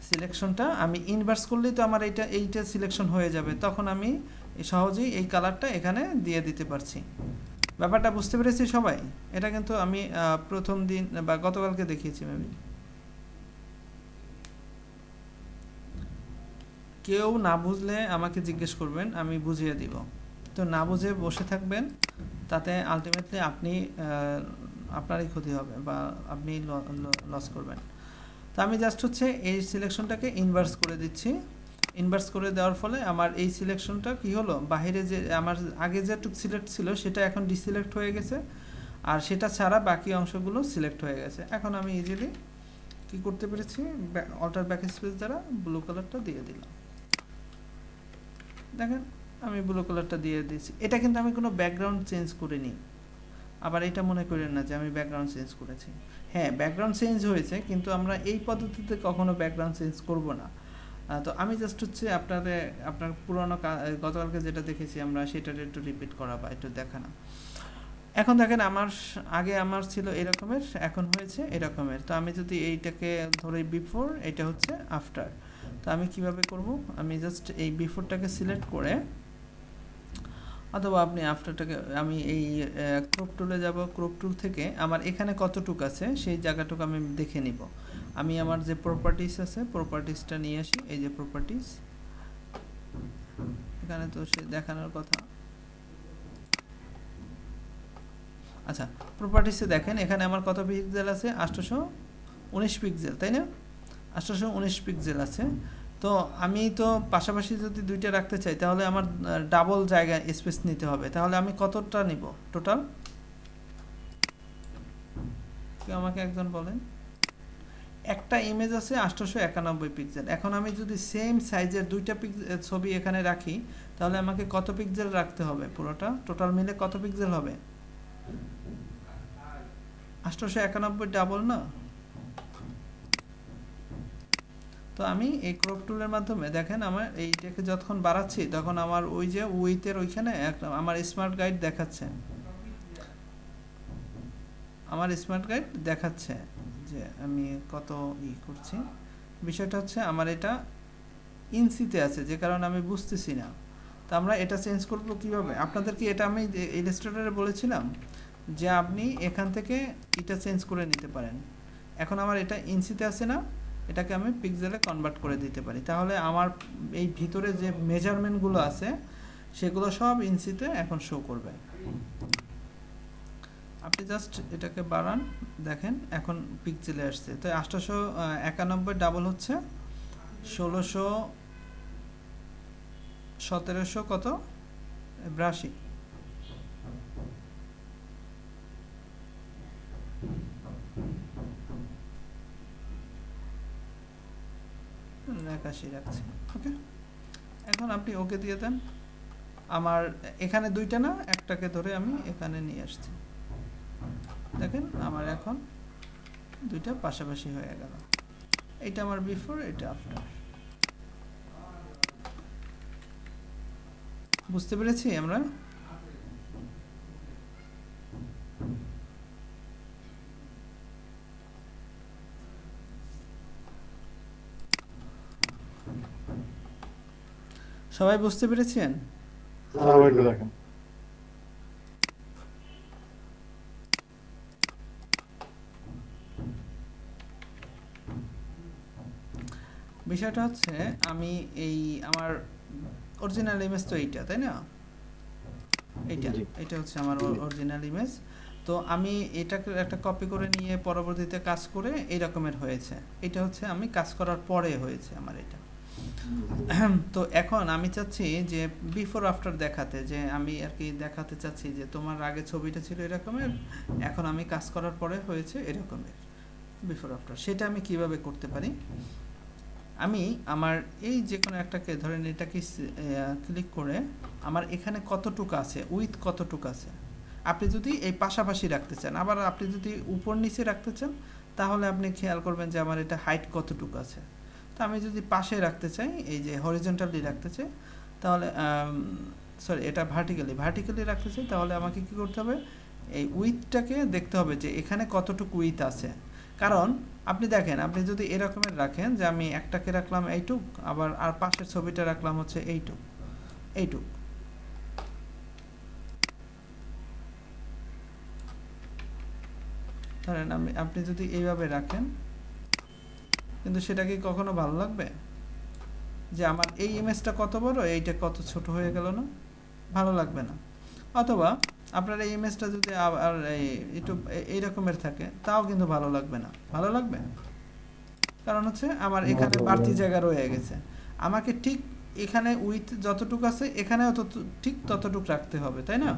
সিলেকশনটা আমি ইনভার্স করলেই তো আমার এইটা সিলেকশন হয়ে যাবে, তখন আমি সহজেই এই কালারটা এখানে দিয়ে দিতে পারছি। ব্যাপারটা বুঝতে পেরেছি সবাই? এটা কিন্তু আমি প্রথম দিন বা গতকালকে দেখিয়েছি মেবি। কেউ না বুঝলে আমাকে জিজ্ঞেস করবেন, আমি বুঝিয়ে দিব। তো না বুঝে বসে থাকবেন, তাতে আলটিমেটলি আপনারই ক্ষতি হবে বা আপনি লস করবেন। তো আমি জাস্ট হচ্ছে এই সিলেকশনটাকে ইনভার্স করে দিচ্ছি। ইনভার্স করে দেওয়ার ফলে আমার এই সিলেকশনটা কি হলো, বাইরে যে আমার আগে যেটুকু সিলেক্ট ছিল সেটা এখন ডিসিলেক্ট হয়ে গেছে, আর সেটা ছাড়া বাকি অংশগুলো সিলেক্ট হয়ে গেছে। এখন আমি ইজিলি কি করতে পেরেছি, অল্টার ব্যাক স্পেস দ্বারা ব্লু কালারটা দিয়ে দিলাম। দেখেন আমি ব্লু কালারটা দিয়ে দিয়েছি। এটা কিন্তু আমি কোনো ব্যাকগ্রাউন্ড চেঞ্জ করিনি। আবার এটা মনে করেন না যে আমি ব্যাকগ্রাউন্ড চেঞ্জ করেছি। হ্যাঁ, ব্যাকগ্রাউন্ড চেঞ্জ হয়েছে, কিন্তু আমরা এই পদ্ধতিতে কখনো ব্যাকগ্রাউন্ড চেঞ্জ করব না। তো আমি জাস্ট হচ্ছে আপনার পুরনো গতকালকে যেটা দেখেছি আমরা সেটার একটু রিপিট করা বা একটু দেখানো। এখন দেখেন আগে আমার ছিল এরকমের, এখন হয়েছে এরকমের। তো আমি যদি এইটাকে ধরি বিফোর, এটা হচ্ছে আফটার। তো আমি কিভাবে করব, আমি জাস্ট এই বিফোরটাকে সিলেক্ট করে, অথবা আপনি আফটারটাকে, আমি এই ক্রপ টুলে যাব, ক্রপ টুল থেকে আমার এখানে কতটুক আছে সেই জায়গাটুকু আমি দেখে নিব। আমি আমার যে প্রপার্টিস আছে, প্রপার্টিসটা নিয়ে আসি। এই যে প্রপার্টিস, এখানে তো সে দেখানোর কথা। আচ্ছা, প্রপার্টিসে দেখেন এখানে আমার কত পিক্সেল আছে, 819 পিক্সেল, তাই না? 819 পিক্সেল আছে। তো আমি তো পাশাপাশি যদি দুইটা রাখতে চাই, তাহলে আমার ডাবল জায়গা স্পেস নিতে হবে। তাহলে আমি কতটা নিব টোটাল, কেউ আমাকে একজন বলেন। একটা ইমেজ আছে 891 পিক্সেল। এখন আমি যদি সেম সাইজের দুইটা ছবি এখানে রাখি, তাহলে আমাকে কত পিক্সেল রাখতে হবে, পুরোটা টোটাল মিলে কত পিক্সেল হবে? 891 ডাবল না? তো আমি এই ক্রপ টুলের মাধ্যমে দেখেন আমার এইটাকে যতক্ষণ বাড়াচ্ছি তখন আমার ওই যে উইথের ওইখানে আমার স্মার্ট গাইড দেখাচ্ছে, আমার স্মার্ট গাইড দেখাচ্ছে যে আমি কত করছি। বিষয়টা হচ্ছে আমার এটা ইঞ্চিতে আছে, যে কারণে আমি বুঝতেছি না। তো আমরা এটা চেঞ্জ করব কিভাবে? আপনাদেরকে এটা আমি ইলাস্ট্রেটরে বলেছিলাম যে আপনি এখান থেকে এটা চেঞ্জ করে নিতে পারেন। এখন আমার এটা ইঞ্চিতে আছে না, এটাকে আমি পিক্সেলে কনভার্ট করে দিতে পারি, তাহলে আমার এই ভিতরে যে মেজারমেন্টগুলো আছে সেগুলো সব ইঞ্চিতে এখন শো করবে। আপনি জাস্ট এটাকে বাড়ান, দেখেন এখন পিক্সেলে আসছে। তো 891 ডাবল হচ্ছে 1600 1700 কত 82। রাখছি, ওকে। এখন আপনি ওকে দিয়ে দেন। আমার এখানে দুইটা না, একটাকে ধরে আমি এখানে নিয়ে আসছি, দেখেন আমার এখন দুইটা পাশাপাশি হয়ে গেল। এটা আমার বিফোর, এটা আফটার। বুঝতে পেরেছি আমরা? সবাই বুঝতে পেরেছেন? দেখেন বিষয়টা হচ্ছে আমি এই আমার অরিজিনাল ইমেজ তো এইটা, তাই না? এটা হচ্ছে আমার অরিজিনাল ইমেজ। তো আমি এটাকে একটা কপি করে নিয়ে পরবর্তীতে কাজ করে এই রকমের হয়েছে। এটা হচ্ছে আমি কাজ করার পরে হয়েছে আমার এটা। তো এখন আমি চাচ্ছি যে বিফোর আফটার দেখাতে, যে আমি আর কি দেখাতে চাচ্ছি যে তোমার আগে ছবিটা ছিল এরকমের, এখন আমি কাজ করার পরে হয়েছে এরকমের বিফোর আফটার। সেটা আমি কিভাবে করতে পারি? আমি আমার এই যে কোনো একটাকে ধরেন, এটাকে ক্লিক করে আমার এখানে কতটুকু আছে, উইথ কতটুকু আছে, আপনি যদি এই পাশাপাশি রাখতে চান, আবার আপনি যদি উপর নিচে রাখতে চান, তাহলে আপনি খেয়াল করবেন যে আমার এটা হাইট কতটুকু আছে। তো আমি যদি পাশে রাখতে চাই, এই যে হরিজন্টালি রাখতে চাই, তাহলে সরি এটা ভার্টিক্যালি রাখতে চাই, তাহলে আমাকে কি করতে হবে? এই উইথটাকে দেখতে হবে যে এখানে কতটুকু উইথ আছে। কারণ আপনি দেখেন, আপনি যদি এরকমের রাখেন যে আমি একটাকে রাখলাম এইটুক, আবার আর পাশের ছবিটা রাখলাম হচ্ছে এইটুক, ধরেন আপনি যদি এইভাবে রাখেন, কিন্তু সেটা কি কখনো ভালো লাগবে? যে আমার এই ইমেজটা কত বড়, এইটা কত ছোট হয়ে গেল না? ভালো লাগবে না। অথবা আপনার এই ইমেজটা যদি আর একটু এই রকমের থাকে, তাও কিন্তু ভালো লাগবে না। ভালো লাগবে, কারণ হচ্ছে আমার এখানে বাড়তি জায়গা রয়ে গেছে। আমাকে ঠিক এখানে উইথ যতটুকু আছে এখানেও ঠিক ততটুকু রাখতে হবে, তাই না?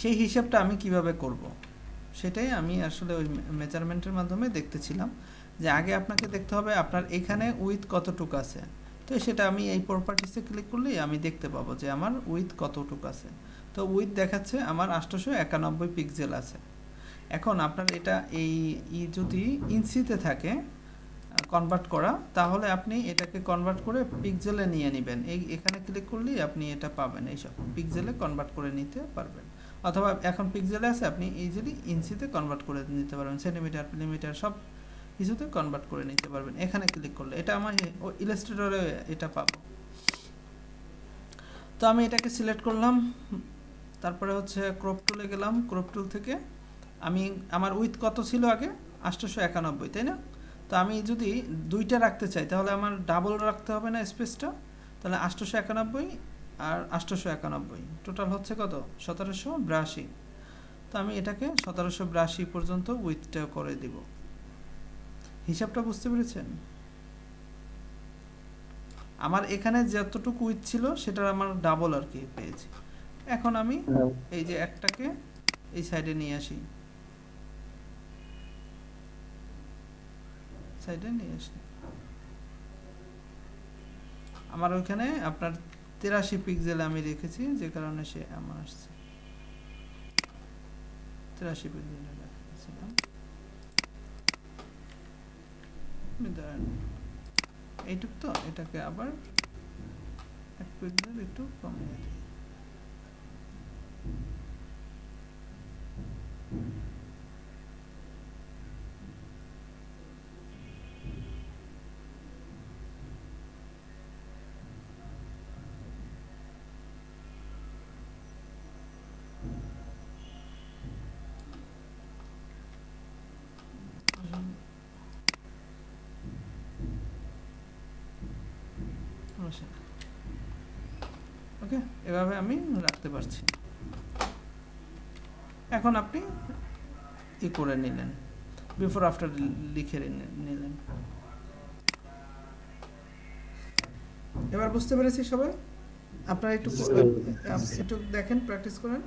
সেই হিসাবটা আমি কিভাবে করব, সেটাই আমি আসলে ওই মেজারমেন্টের মাধ্যমে দেখতেছিলাম যে আগে আপনাকে দেখতে হবে আপনার এখানে উইথ কতটুকু আছে। তো সেটা আমি এই প্রপার্টিসে ক্লিক করলেই আমি দেখতে পাবো যে আমার উইথ কতটুকু আছে। তো উইথ দেখাচ্ছে আমার 891 পিক্সেল আছে। এখন আপনার এটা এই যদি ইঞ্চিতে থাকে কনভার্ট করা, তাহলে আপনি এটাকে কনভার্ট করে পিক্সেলে নিয়ে নেবেন। এখানে ক্লিক করলেই আপনি এটা পাবেন, এইসব পিক্সেলে কনভার্ট করে নিতে পারবেন। অথবা এখন পিক্সেলে আছে, আপনি ইজিলি ইঞ্চিতে কনভার্ট করে নিতে পারবেন, সেন্টিমিটার মিলিমিটার সব কিছুতে কনভার্ট করে নিতে পারবেন। এখানে ক্লিক করলে এটা আমার ইলাস্ট্রেটরে এটা পাবো। তো আমি এটাকে সিলেক্ট করলাম, তারপরে হচ্ছে ক্রপ টুলে গেলাম। ক্রপ টুল থেকে আমি আমার উইথ কত ছিল আগে? 891, তাই না? তো আমি যদি দুইটা রাখতে চাই, তাহলে আমার ডাবল রাখতে হবে না স্পেসটা? তাহলে 891 আর 891 টোটাল হচ্ছে কত? 1782। তো আমি এটাকে 1782 পর্যন্ত উইথটা করে দিব। হিসাবটা বুঝতে পেরেছেন? আমার এখানে যতটুকু উইথ ছিল সেটার আমার ডাবল আর কি পেয়েছি। এখন আমি এই যে একটাকে এই সাইডে নিয়ে আসি, আমার ওইখানে আপনার 83 পিক্সেল আমি রেখেছি, যে কারণে সে আমার আসছে 83 পিক্সেল রেখেছিলাম। এইটুক তো, এটাকে আবার এক পিক্সেল একটু কমিয়ে দিই। ওকে, এভাবে আমি রাখতে পারছি। এখন আপনি ই করে নিলেন, বিফোর আফটার লিখে নিলেন। এবার বুঝতে পেরেছি সবাই? আপনারা একটু একটু দেখেন, প্র্যাকটিস করেন।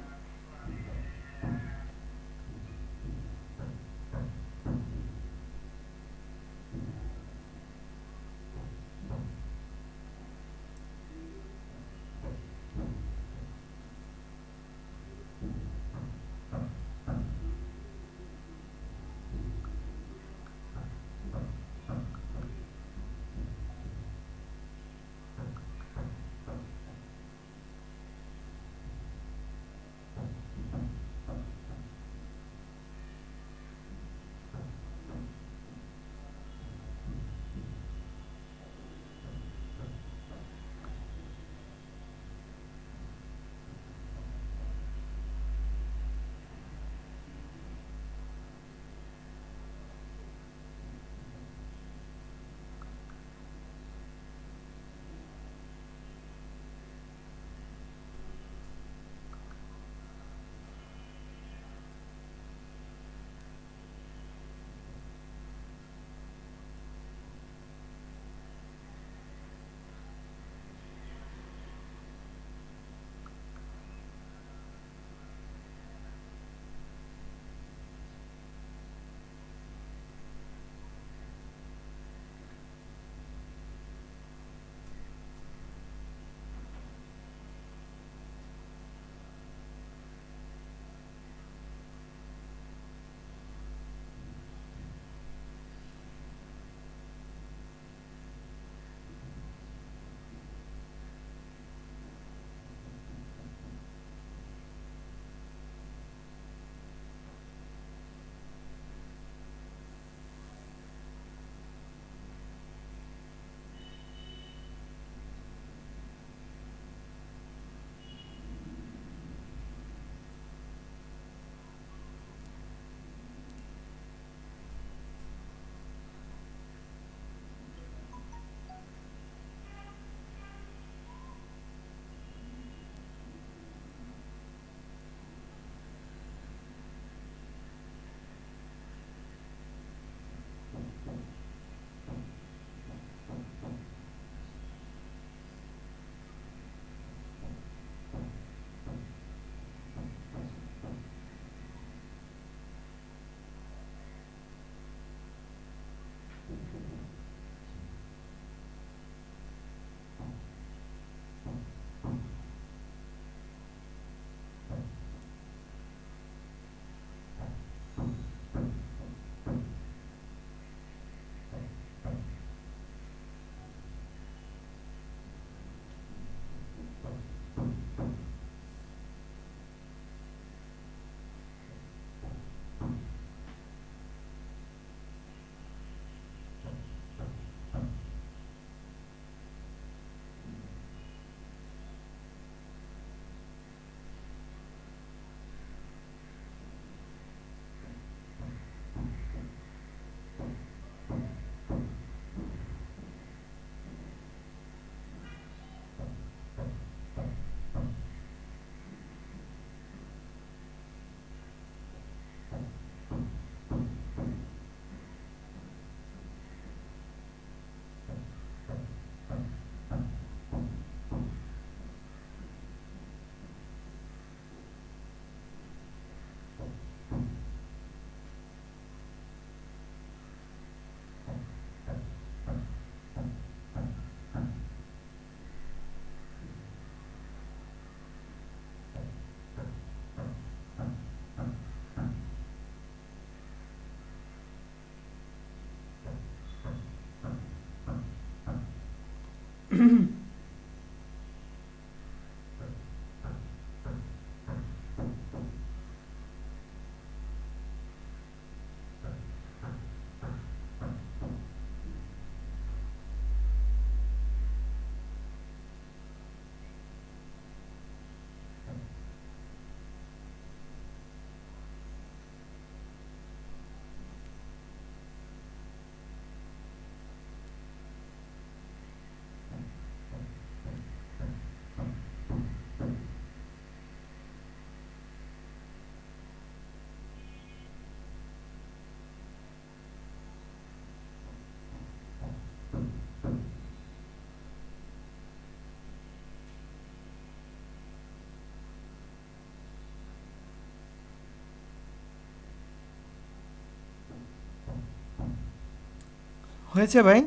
হয়েছে ভাই?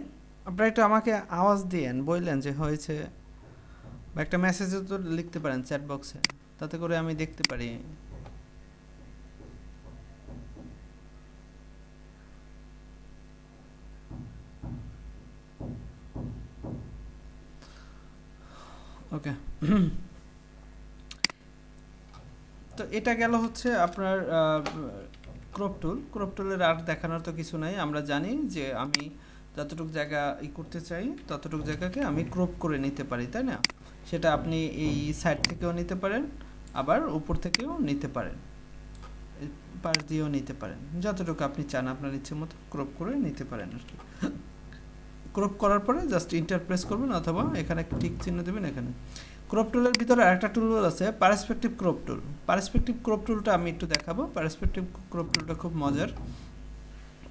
আপনারা একটু আমাকে আওয়াজ দিয়েন, বললেন যে হয়েছে, বা একটা মেসেজও তো লিখতে পারেন চ্যাট বক্সে, তাতে করে আমি দেখতে পারি। ওকে, তো এটা গেল হচ্ছে আপনার ক্রপ টুলের আর দেখানোর তো কিছু নাই। আমরা জানি যে আমি যতটুকু জায়গা করতে চাই ততটুকু জায়গাকে আমি ক্রপ করে নিতে পারি, তাই না? সেটা আপনি এই সাইড থেকেও নিতে পারেন, আবার উপর থেকেও নিতে পারেন, পাশ দিয়েও নিতে পারেন, যতটুকু আপনি চান আপনার ইচ্ছে মতো ক্রপ করে নিতে পারেন আর কি। ক্রপ করার পরে জাস্ট ইন্টার প্রেস করবেন, অথবা এখানে টিক চিহ্ন দেবেন। এখানে ক্রপ টুলের ভিতরে আরেকটা টুল আছে, পার্সপেক্টিভ ক্রপ টুল। পার্সপেক্টিভ ক্রপ টুলটা আমি একটু দেখাবো। পার্সপেক্টিভ ক্রপ টুলটা খুব মজার।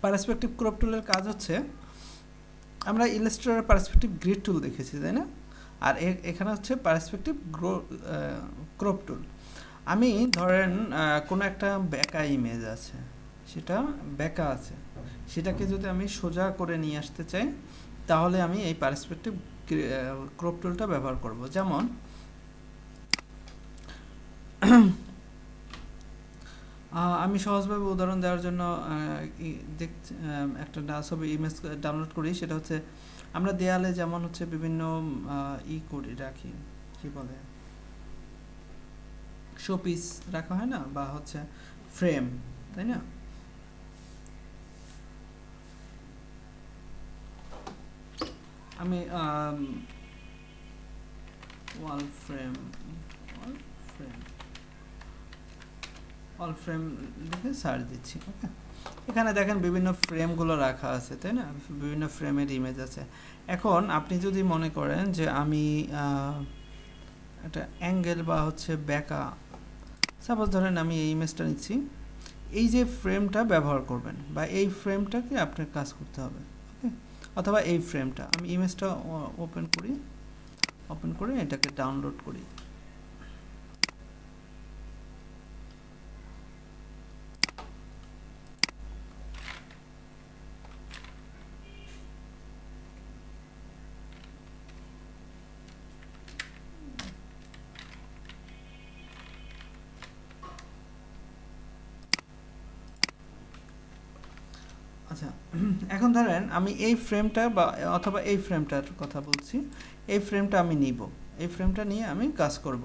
পার্সপেক্টিভ ক্রপ টুলের কাজ হচ্ছে, আমরা ইলাস্ট্রেটরের পার্সপেক্টিভ গ্রিড টুল দেখেছি, তাই না? আর এখানে হচ্ছে পার্সপেক্টিভ ক্রপ টুল। আমি ধরেন কোনো একটা বেঁকা ইমেজ আছে, সেটা বেঁকা আছে, সেটাকে যদি আমি সোজা করে নিয়ে আসতে চাই, তাহলে আমি এই পার্সপেক্টিভ ক্রপ টুলটা ব্যবহার করব। যেমন আমি সহজভাবে উদাহরণ দেওয়ার জন্য একটা ছবি ইমেজ ডাউনলোড করি। সেটা হচ্ছে আমরা দেয়ালে যেমন হচ্ছে বিভিন্ন করি, রাখি, কি বলে, শোপিস রাখা হয় না, বা হচ্ছে ফ্রেম, তাই না? আমি ওয়াল ফ্রেম লিখে সার্চ দিচ্ছি। ওকে, এখানে দেখেন বিভিন্ন ফ্রেমগুলো রাখা আছে, তাই না? বিভিন্ন ফ্রেমের ইমেজ আছে। এখন আপনি যদি মনে করেন যে আমি একটা অ্যাঙ্গেল বা হচ্ছে বেঁকা, সাপোজ ধরেন আমি এই ইমেজটা নিচ্ছি, এই যে ফ্রেমটা ব্যবহার করবেন, বা এই ফ্রেমটাকে আপনার কাজ করতে হবে। ওকে, অথবা এই ফ্রেমটা আমি ইমেজটা ওপেন করে এটাকে ডাউনলোড করি। আচ্ছা, এখন ধরেন আমি এই ফ্রেমটা বা অথবা এই ফ্রেমটার কথা বলছি, এই ফ্রেমটা আমি নিব, এই ফ্রেমটা নিয়ে আমি কাজ করব।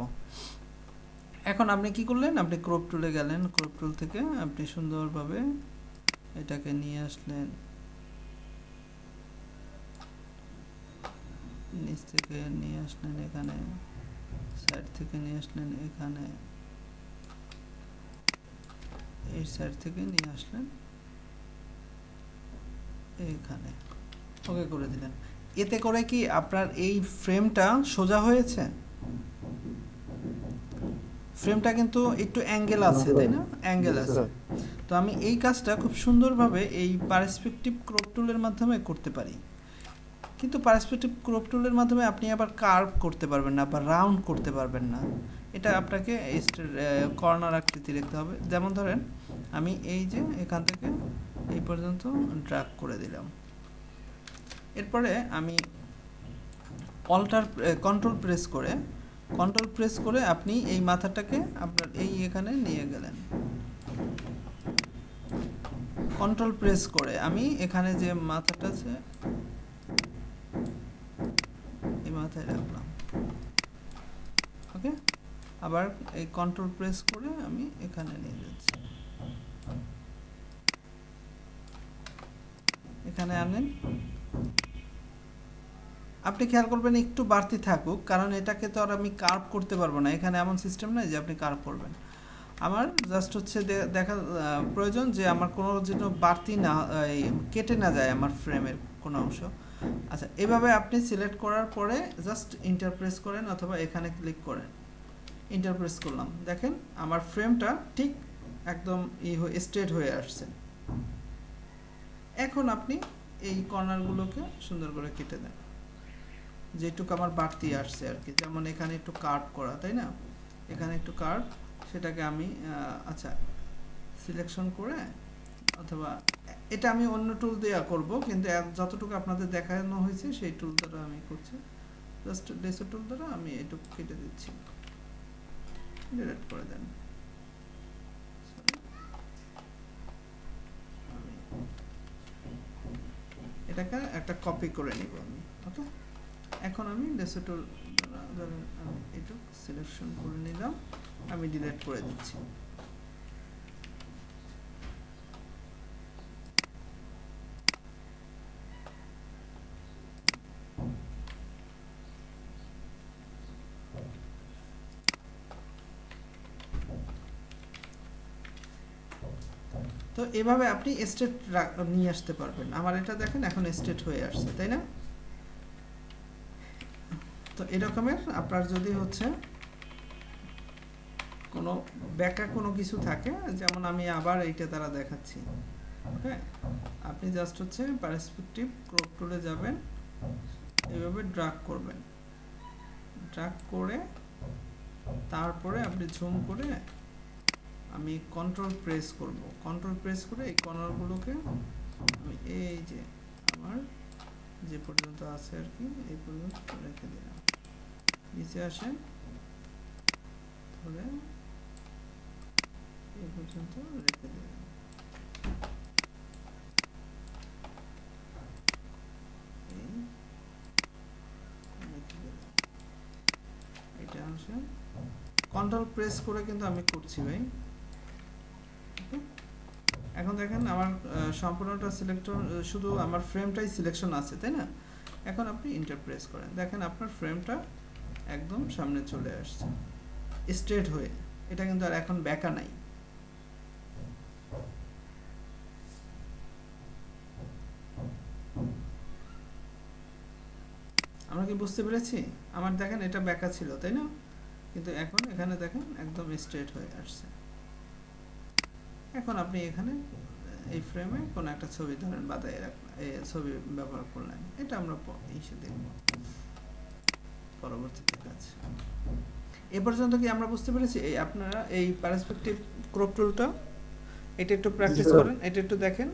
এখন আপনি কি করলেন? আপনি ক্রপ টুলে গেলেন, ক্রপ টুল থেকে আপনি সুন্দরভাবে এটাকে নিয়ে আসলেন, নিচ থেকে নিয়ে আসলেন এখানে, সাইড থেকে নিয়ে আসলেন এখানে, এই সাইড থেকে নিয়ে আসলেন এইখানে, ওকে করে দিলেন। এতে করে কি আপনার এই ফ্রেমটা সোজা হয়েছে? ফ্রেমটা কিন্তু একটু অ্যাঙ্গেল আছে, তাই না? অ্যাঙ্গেল আছে। তো আমি এই কাজটা খুব সুন্দরভাবে এই পার্সপেক্টিভ ক্রপ টুলের মাধ্যমে করতে পারি। কিন্তু পার্সপেক্টিভ ক্রপ টুলের মাধ্যমে আপনি আবার কার্ভ করতে পারবেন না, বা রাউন্ড করতে পারবেন না। এটা আপনাকে কর্নার আকৃতি রাখতে হবে। যেমন ধরেন আমি এই যে এখান থেকে এই পর্যন্ত ড্র্যাগ করে দিলাম। এরপরে আমি কন্ট্রোল প্রেস করে আপনি এই মাথাটাকে আপনার এই এখানে নিয়ে গেলেন। কন্ট্রোল প্রেস করে আমি এখানে যে মাথাটা আছে, এই মাথায় রাখলাম। ওকে, আবার এই কন্ট্রোল প্রেস করে আমি এখানে নিয়ে যাচ্ছি, এখানে আনেন। আপনি খেয়াল করবেন একটু বাড়তি থাকুক, কারণ এটাকে তো আর আমি কার্ভ করতে পারবো না, এখানে এমন সিস্টেম নাই যে আপনি কার্ভ করবেন। আমার জাস্ট হচ্ছে দেখা প্রয়োজন যে আমার কোনো যেন বাড়তি না কেটে না যায় আমার ফ্রেমের কোনো অংশ। আচ্ছা, এভাবে আপনি সিলেক্ট করার পরে জাস্ট ইন্টারপ্রেস করেন অথবা এখানে ক্লিক করেন, ইন্টারপ্রেস করলাম, দেখেন আমার ফ্রেমটা ঠিক একদম স্ট্রেট হয়ে আসছে। এখন আপনি এই কর্নারগুলোকে সুন্দর করে কেটে দেন, যেটুকু আমার বাড়তি আসছে আর কি, যেমন এখানে একটু কার্ভ করা, তাই না, এখানে একটু কার্ভ, সেটাকে আমি আচ্ছা সিলেকশন করে, অথবা এটা আমি অন্য টুল দিয়ে করব, কিন্তু যতটুকু আপনাদের দেখানো হয়েছে সেই টুল দ্বারা আমি করছি। জাস্ট লেসো টুল দ্বারা আমি এটুকু কেটে দিচ্ছি, ডিলিট করে দেন। আমি এটাকে একটা কপি করে নিব আমি। ওকে, এখন আমি লেসো টুল দ্বারা আমি এটুকু সিলেকশন করে নিলাম, আমি ডিলিট করে দিচ্ছি। তো এভাবে আপনি স্টেট নিয়ে আসতে পারবেন। আমার এটা দেখেন এখন স্টেট হয়ে আসছে, তাই না? তো এরকমের আপনার যদি হচ্ছে কোনো ব্যাকা কোনো কিছু থাকে, যেমন আমি আবার এইটা দ্বারা দেখাচ্ছি। হ্যাঁ, আপনি জাস্ট হচ্ছে পার্সপেক্টিভ ক্রপ টুলে যাবেন, এইভাবে ড্রাগ করবেন, ড্রাগ করে তারপরে আপনি ঝুম করে আমি কন্ট্রোল প্রেস করব, কন্ট্রোল প্রেস করে এই কর্নারগুলোকে আমি এই যে আমার যে পর্যন্ত আছে আর কি এই পর্যন্ত রেখে দিলাম, নিচে আসেন ধরে এই পর্যন্ত রেখে দিলাম। এটা আসে কন্ট্রোল প্রেস করে কিন্তু আমি করছি ভাই। এখন দেখেন আমার সম্পূর্ণটা সিলেক্টর, শুধু আমার ফ্রেমটাই সিলেকশন আছে, তাই না? এখন আপনি ইন্টারপ্রেস করেন, দেখেন আপনার ফ্রেমটা একদম সামনে চলে আসছে স্ট্রেট হয়ে, এটা কিন্তু আর এখন ব্যাকা নাই। আমরা কি বুঝতে পেরেছি? আমার দেখেন এটা ব্যাকা ছিল, তাই না, কিন্তু এখন এখানে দেখেন একদম স্ট্রেট হয়ে আসছে। এখন আপনি এখানে এই ফ্রেমে কোনো একটা ছবি ধরেন বাদায় রাখলেন, এই ছবি ব্যবহার করলেন, এটা আমরা এসে দেখব পরবর্তীতে কাজ। এ পর্যন্ত কি আমরা বুঝতে পেরেছি? এই আপনারা এই পার্সপেক্টিভ ক্রপ টুলটা এটা একটু প্র্যাকটিস করেন, এটা একটু দেখেন।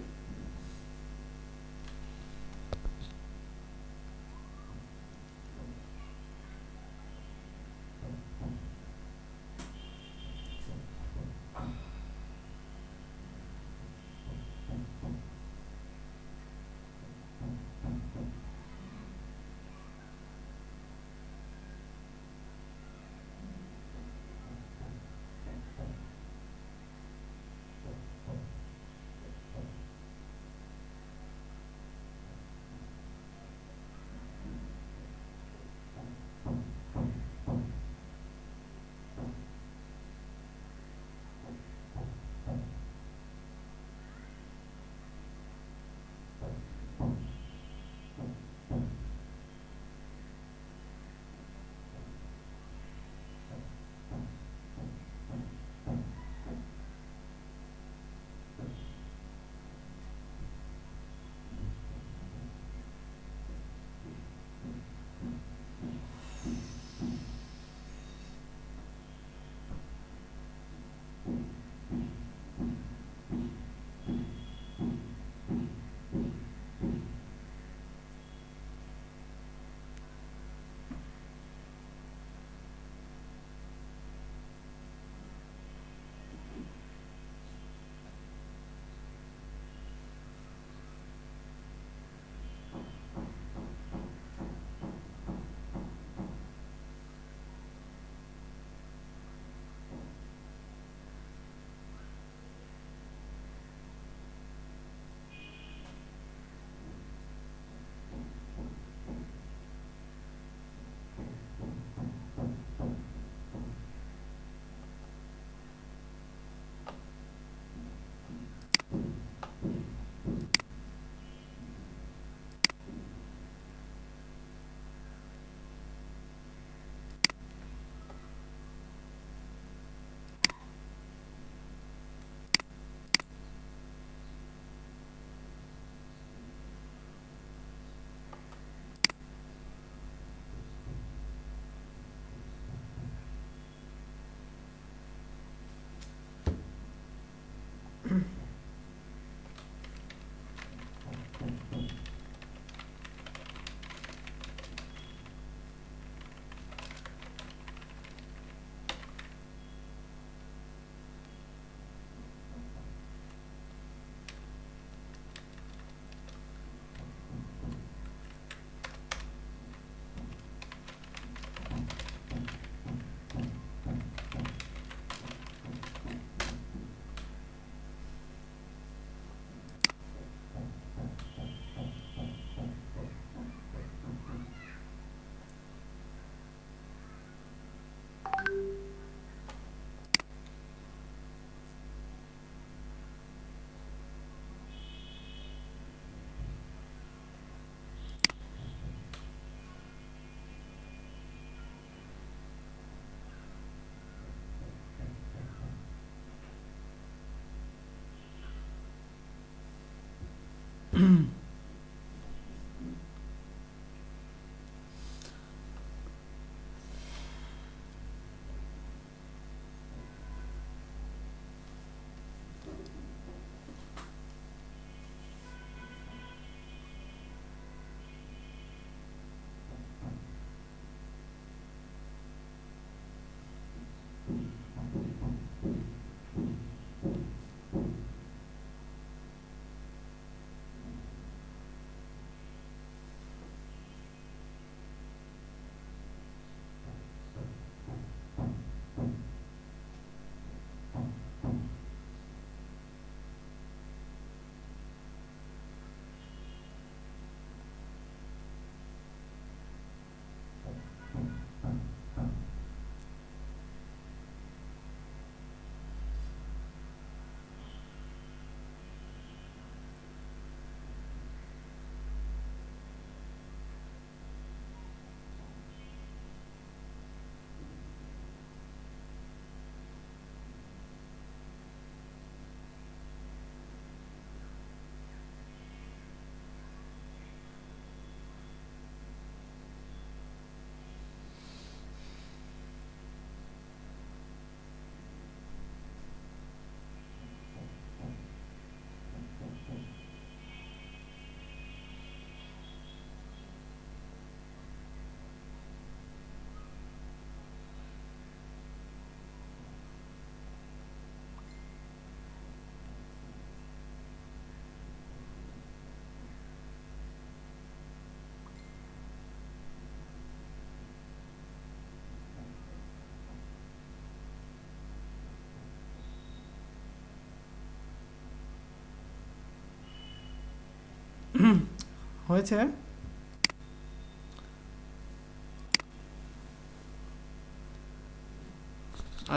হয়েছে?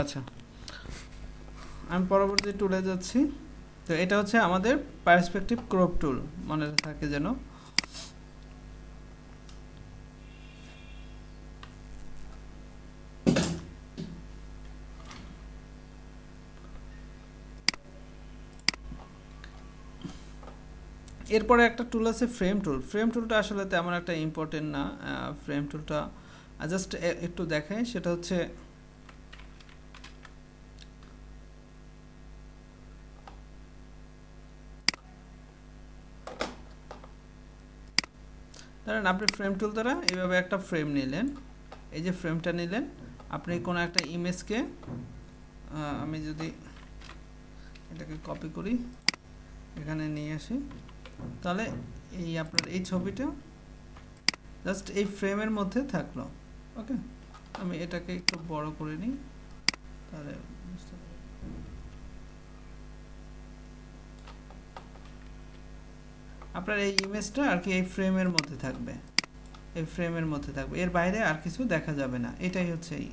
আচ্ছা, আমি পরবর্তী টুলে যাচ্ছি। তো এটা হচ্ছে আমাদের পার্সপেক্টিভ ক্রপ টুল, মনে থাকে যেন। এরপরে একটা টুল আছে ফ্রেম টুল। ফ্রেম টুলটা আসলে তেমন একটা ইম্পর্টেন্ট না। ফ্রেম টুলটা জাস্ট একটু দেখাই, সেটা হচ্ছে ধরেন আপনি ফ্রেম টুল দ্বারা এইভাবে একটা ফ্রেম নিলেন, এই যে ফ্রেমটা নিলেন, আপনি কোনো একটা ইমেজকে, আমি যদি এটাকে কপি করি, এখানে নিয়ে আসি, তাহলে এই আপনার এই ছবিটা জাস্ট এই ফ্রেমের মধ্যে থাকলো। ওকে, আমি এটাকে একটু বড় করে নিই, তাহলে বুঝতে পারবেন। আপনার এই ইমেজটা আর কি এই ফ্রেমের মধ্যে থাকবে, এই ফ্রেমের মধ্যে থাকবে, এর বাইরে আর কিছু দেখা যাবে না। এটাই হচ্ছে এই।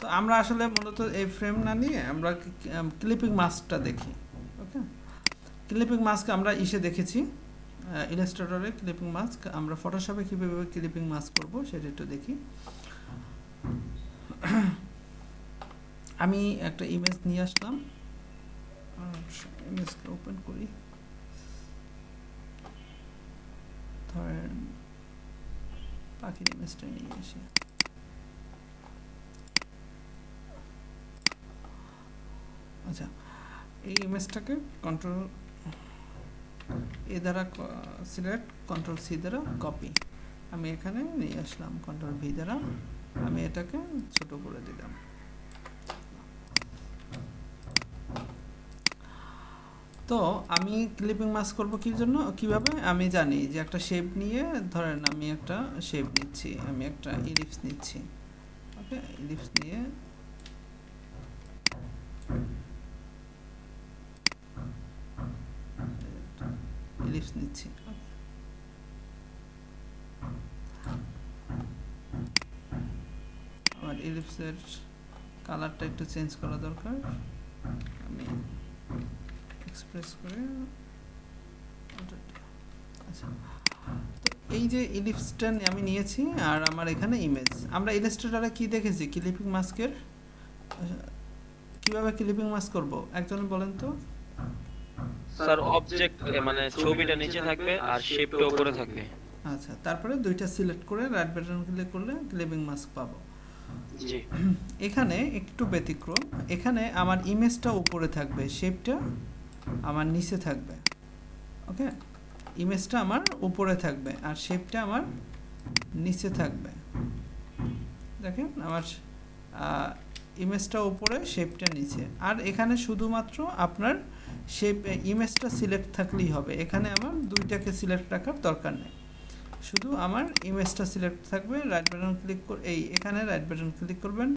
তো আমরা আসলে মূলত এই ফ্রেম না নিয়ে আমরা ক্লিপিং মাস্কটা দেখি। ওকে, ক্লিপিং মাস্ক আমরা ইসে দেখেছি, ইলাস্ট্রেটরে ক্লিপিং মাস্ক। আমরা ফটোশপে কীভাবে ক্লিপিং মাস্ক করব সেটা একটু দেখি। আমি একটা ইমেজ নিয়ে আসলাম, ইমেজটা ওপেন করি, ধরেন পাখির ইমেজটা নিয়ে আসি। আচ্ছা, এই ইমেজটাকে কন্ট্রোল এ দ্বারা সিলেক্ট, কন্ট্রোল সি দ্বারা কপি, আমি এখানে নিয়ে আসলাম, কন্ট্রোল ভি দ্বারা আমি এটাকে ছোট করে দিলাম। তো আমি ক্লিপিং মাস্ক করব কি জন্য, কিভাবে আমি জানি যে একটা শেপ নিয়ে, ধরেন আমি একটা শেপ নিচ্ছি, আমি একটা ইলিপস নিচ্ছি। ওকে, ইলিপস নিয়ে ইলিপস নিচ্ছি। আমার ইলিপসের কালারটা একটু চেঞ্জ করা দরকার, আমি এক্সপ্রেস করে। আচ্ছা, তো এই যে ইলিপসটা আমি নিয়েছি আর আমার এখানে ইমেজ। আমরা ইলাস্ট্রেটরে কি দেখেছি ক্লিপিং মাস্কের, কিভাবে ক্লিপিং মাস্ক করব একজন বলেন তো। স্যার অবজেক্ট মানে ছবিটা নিচে থাকবে আর শেপটা উপরে থাকবে। আচ্ছা, তারপরে দুইটা সিলেক্ট করে রাইট বাটন ক্লিক করলে ক্লিপিং মাস্ক পাবো। জি এখানে একটু ব্যতিক্রম, এখানে আমার ইমেজটা উপরে থাকবে, শেপটা আমার নিচে থাকবে। ওকে, ইমেজটা আমার উপরে থাকবে আর শেপটা আমার নিচে থাকবে। দেখেন আমার ইমেজটা উপরে, শেপটা নিচে। আর এখানে শুধুমাত্র আপনার শেপ ইমেজটা সিলেক্ট থাকলেই হবে, এখানে আমার দুইটাকে সিলেক্ট রাখার দরকার নেই, শুধু আমার ইমেজটা সিলেক্ট থাকবে। রাইট বাটন ক্লিক করে এখানে রাইট বাটন ক্লিক করবেন,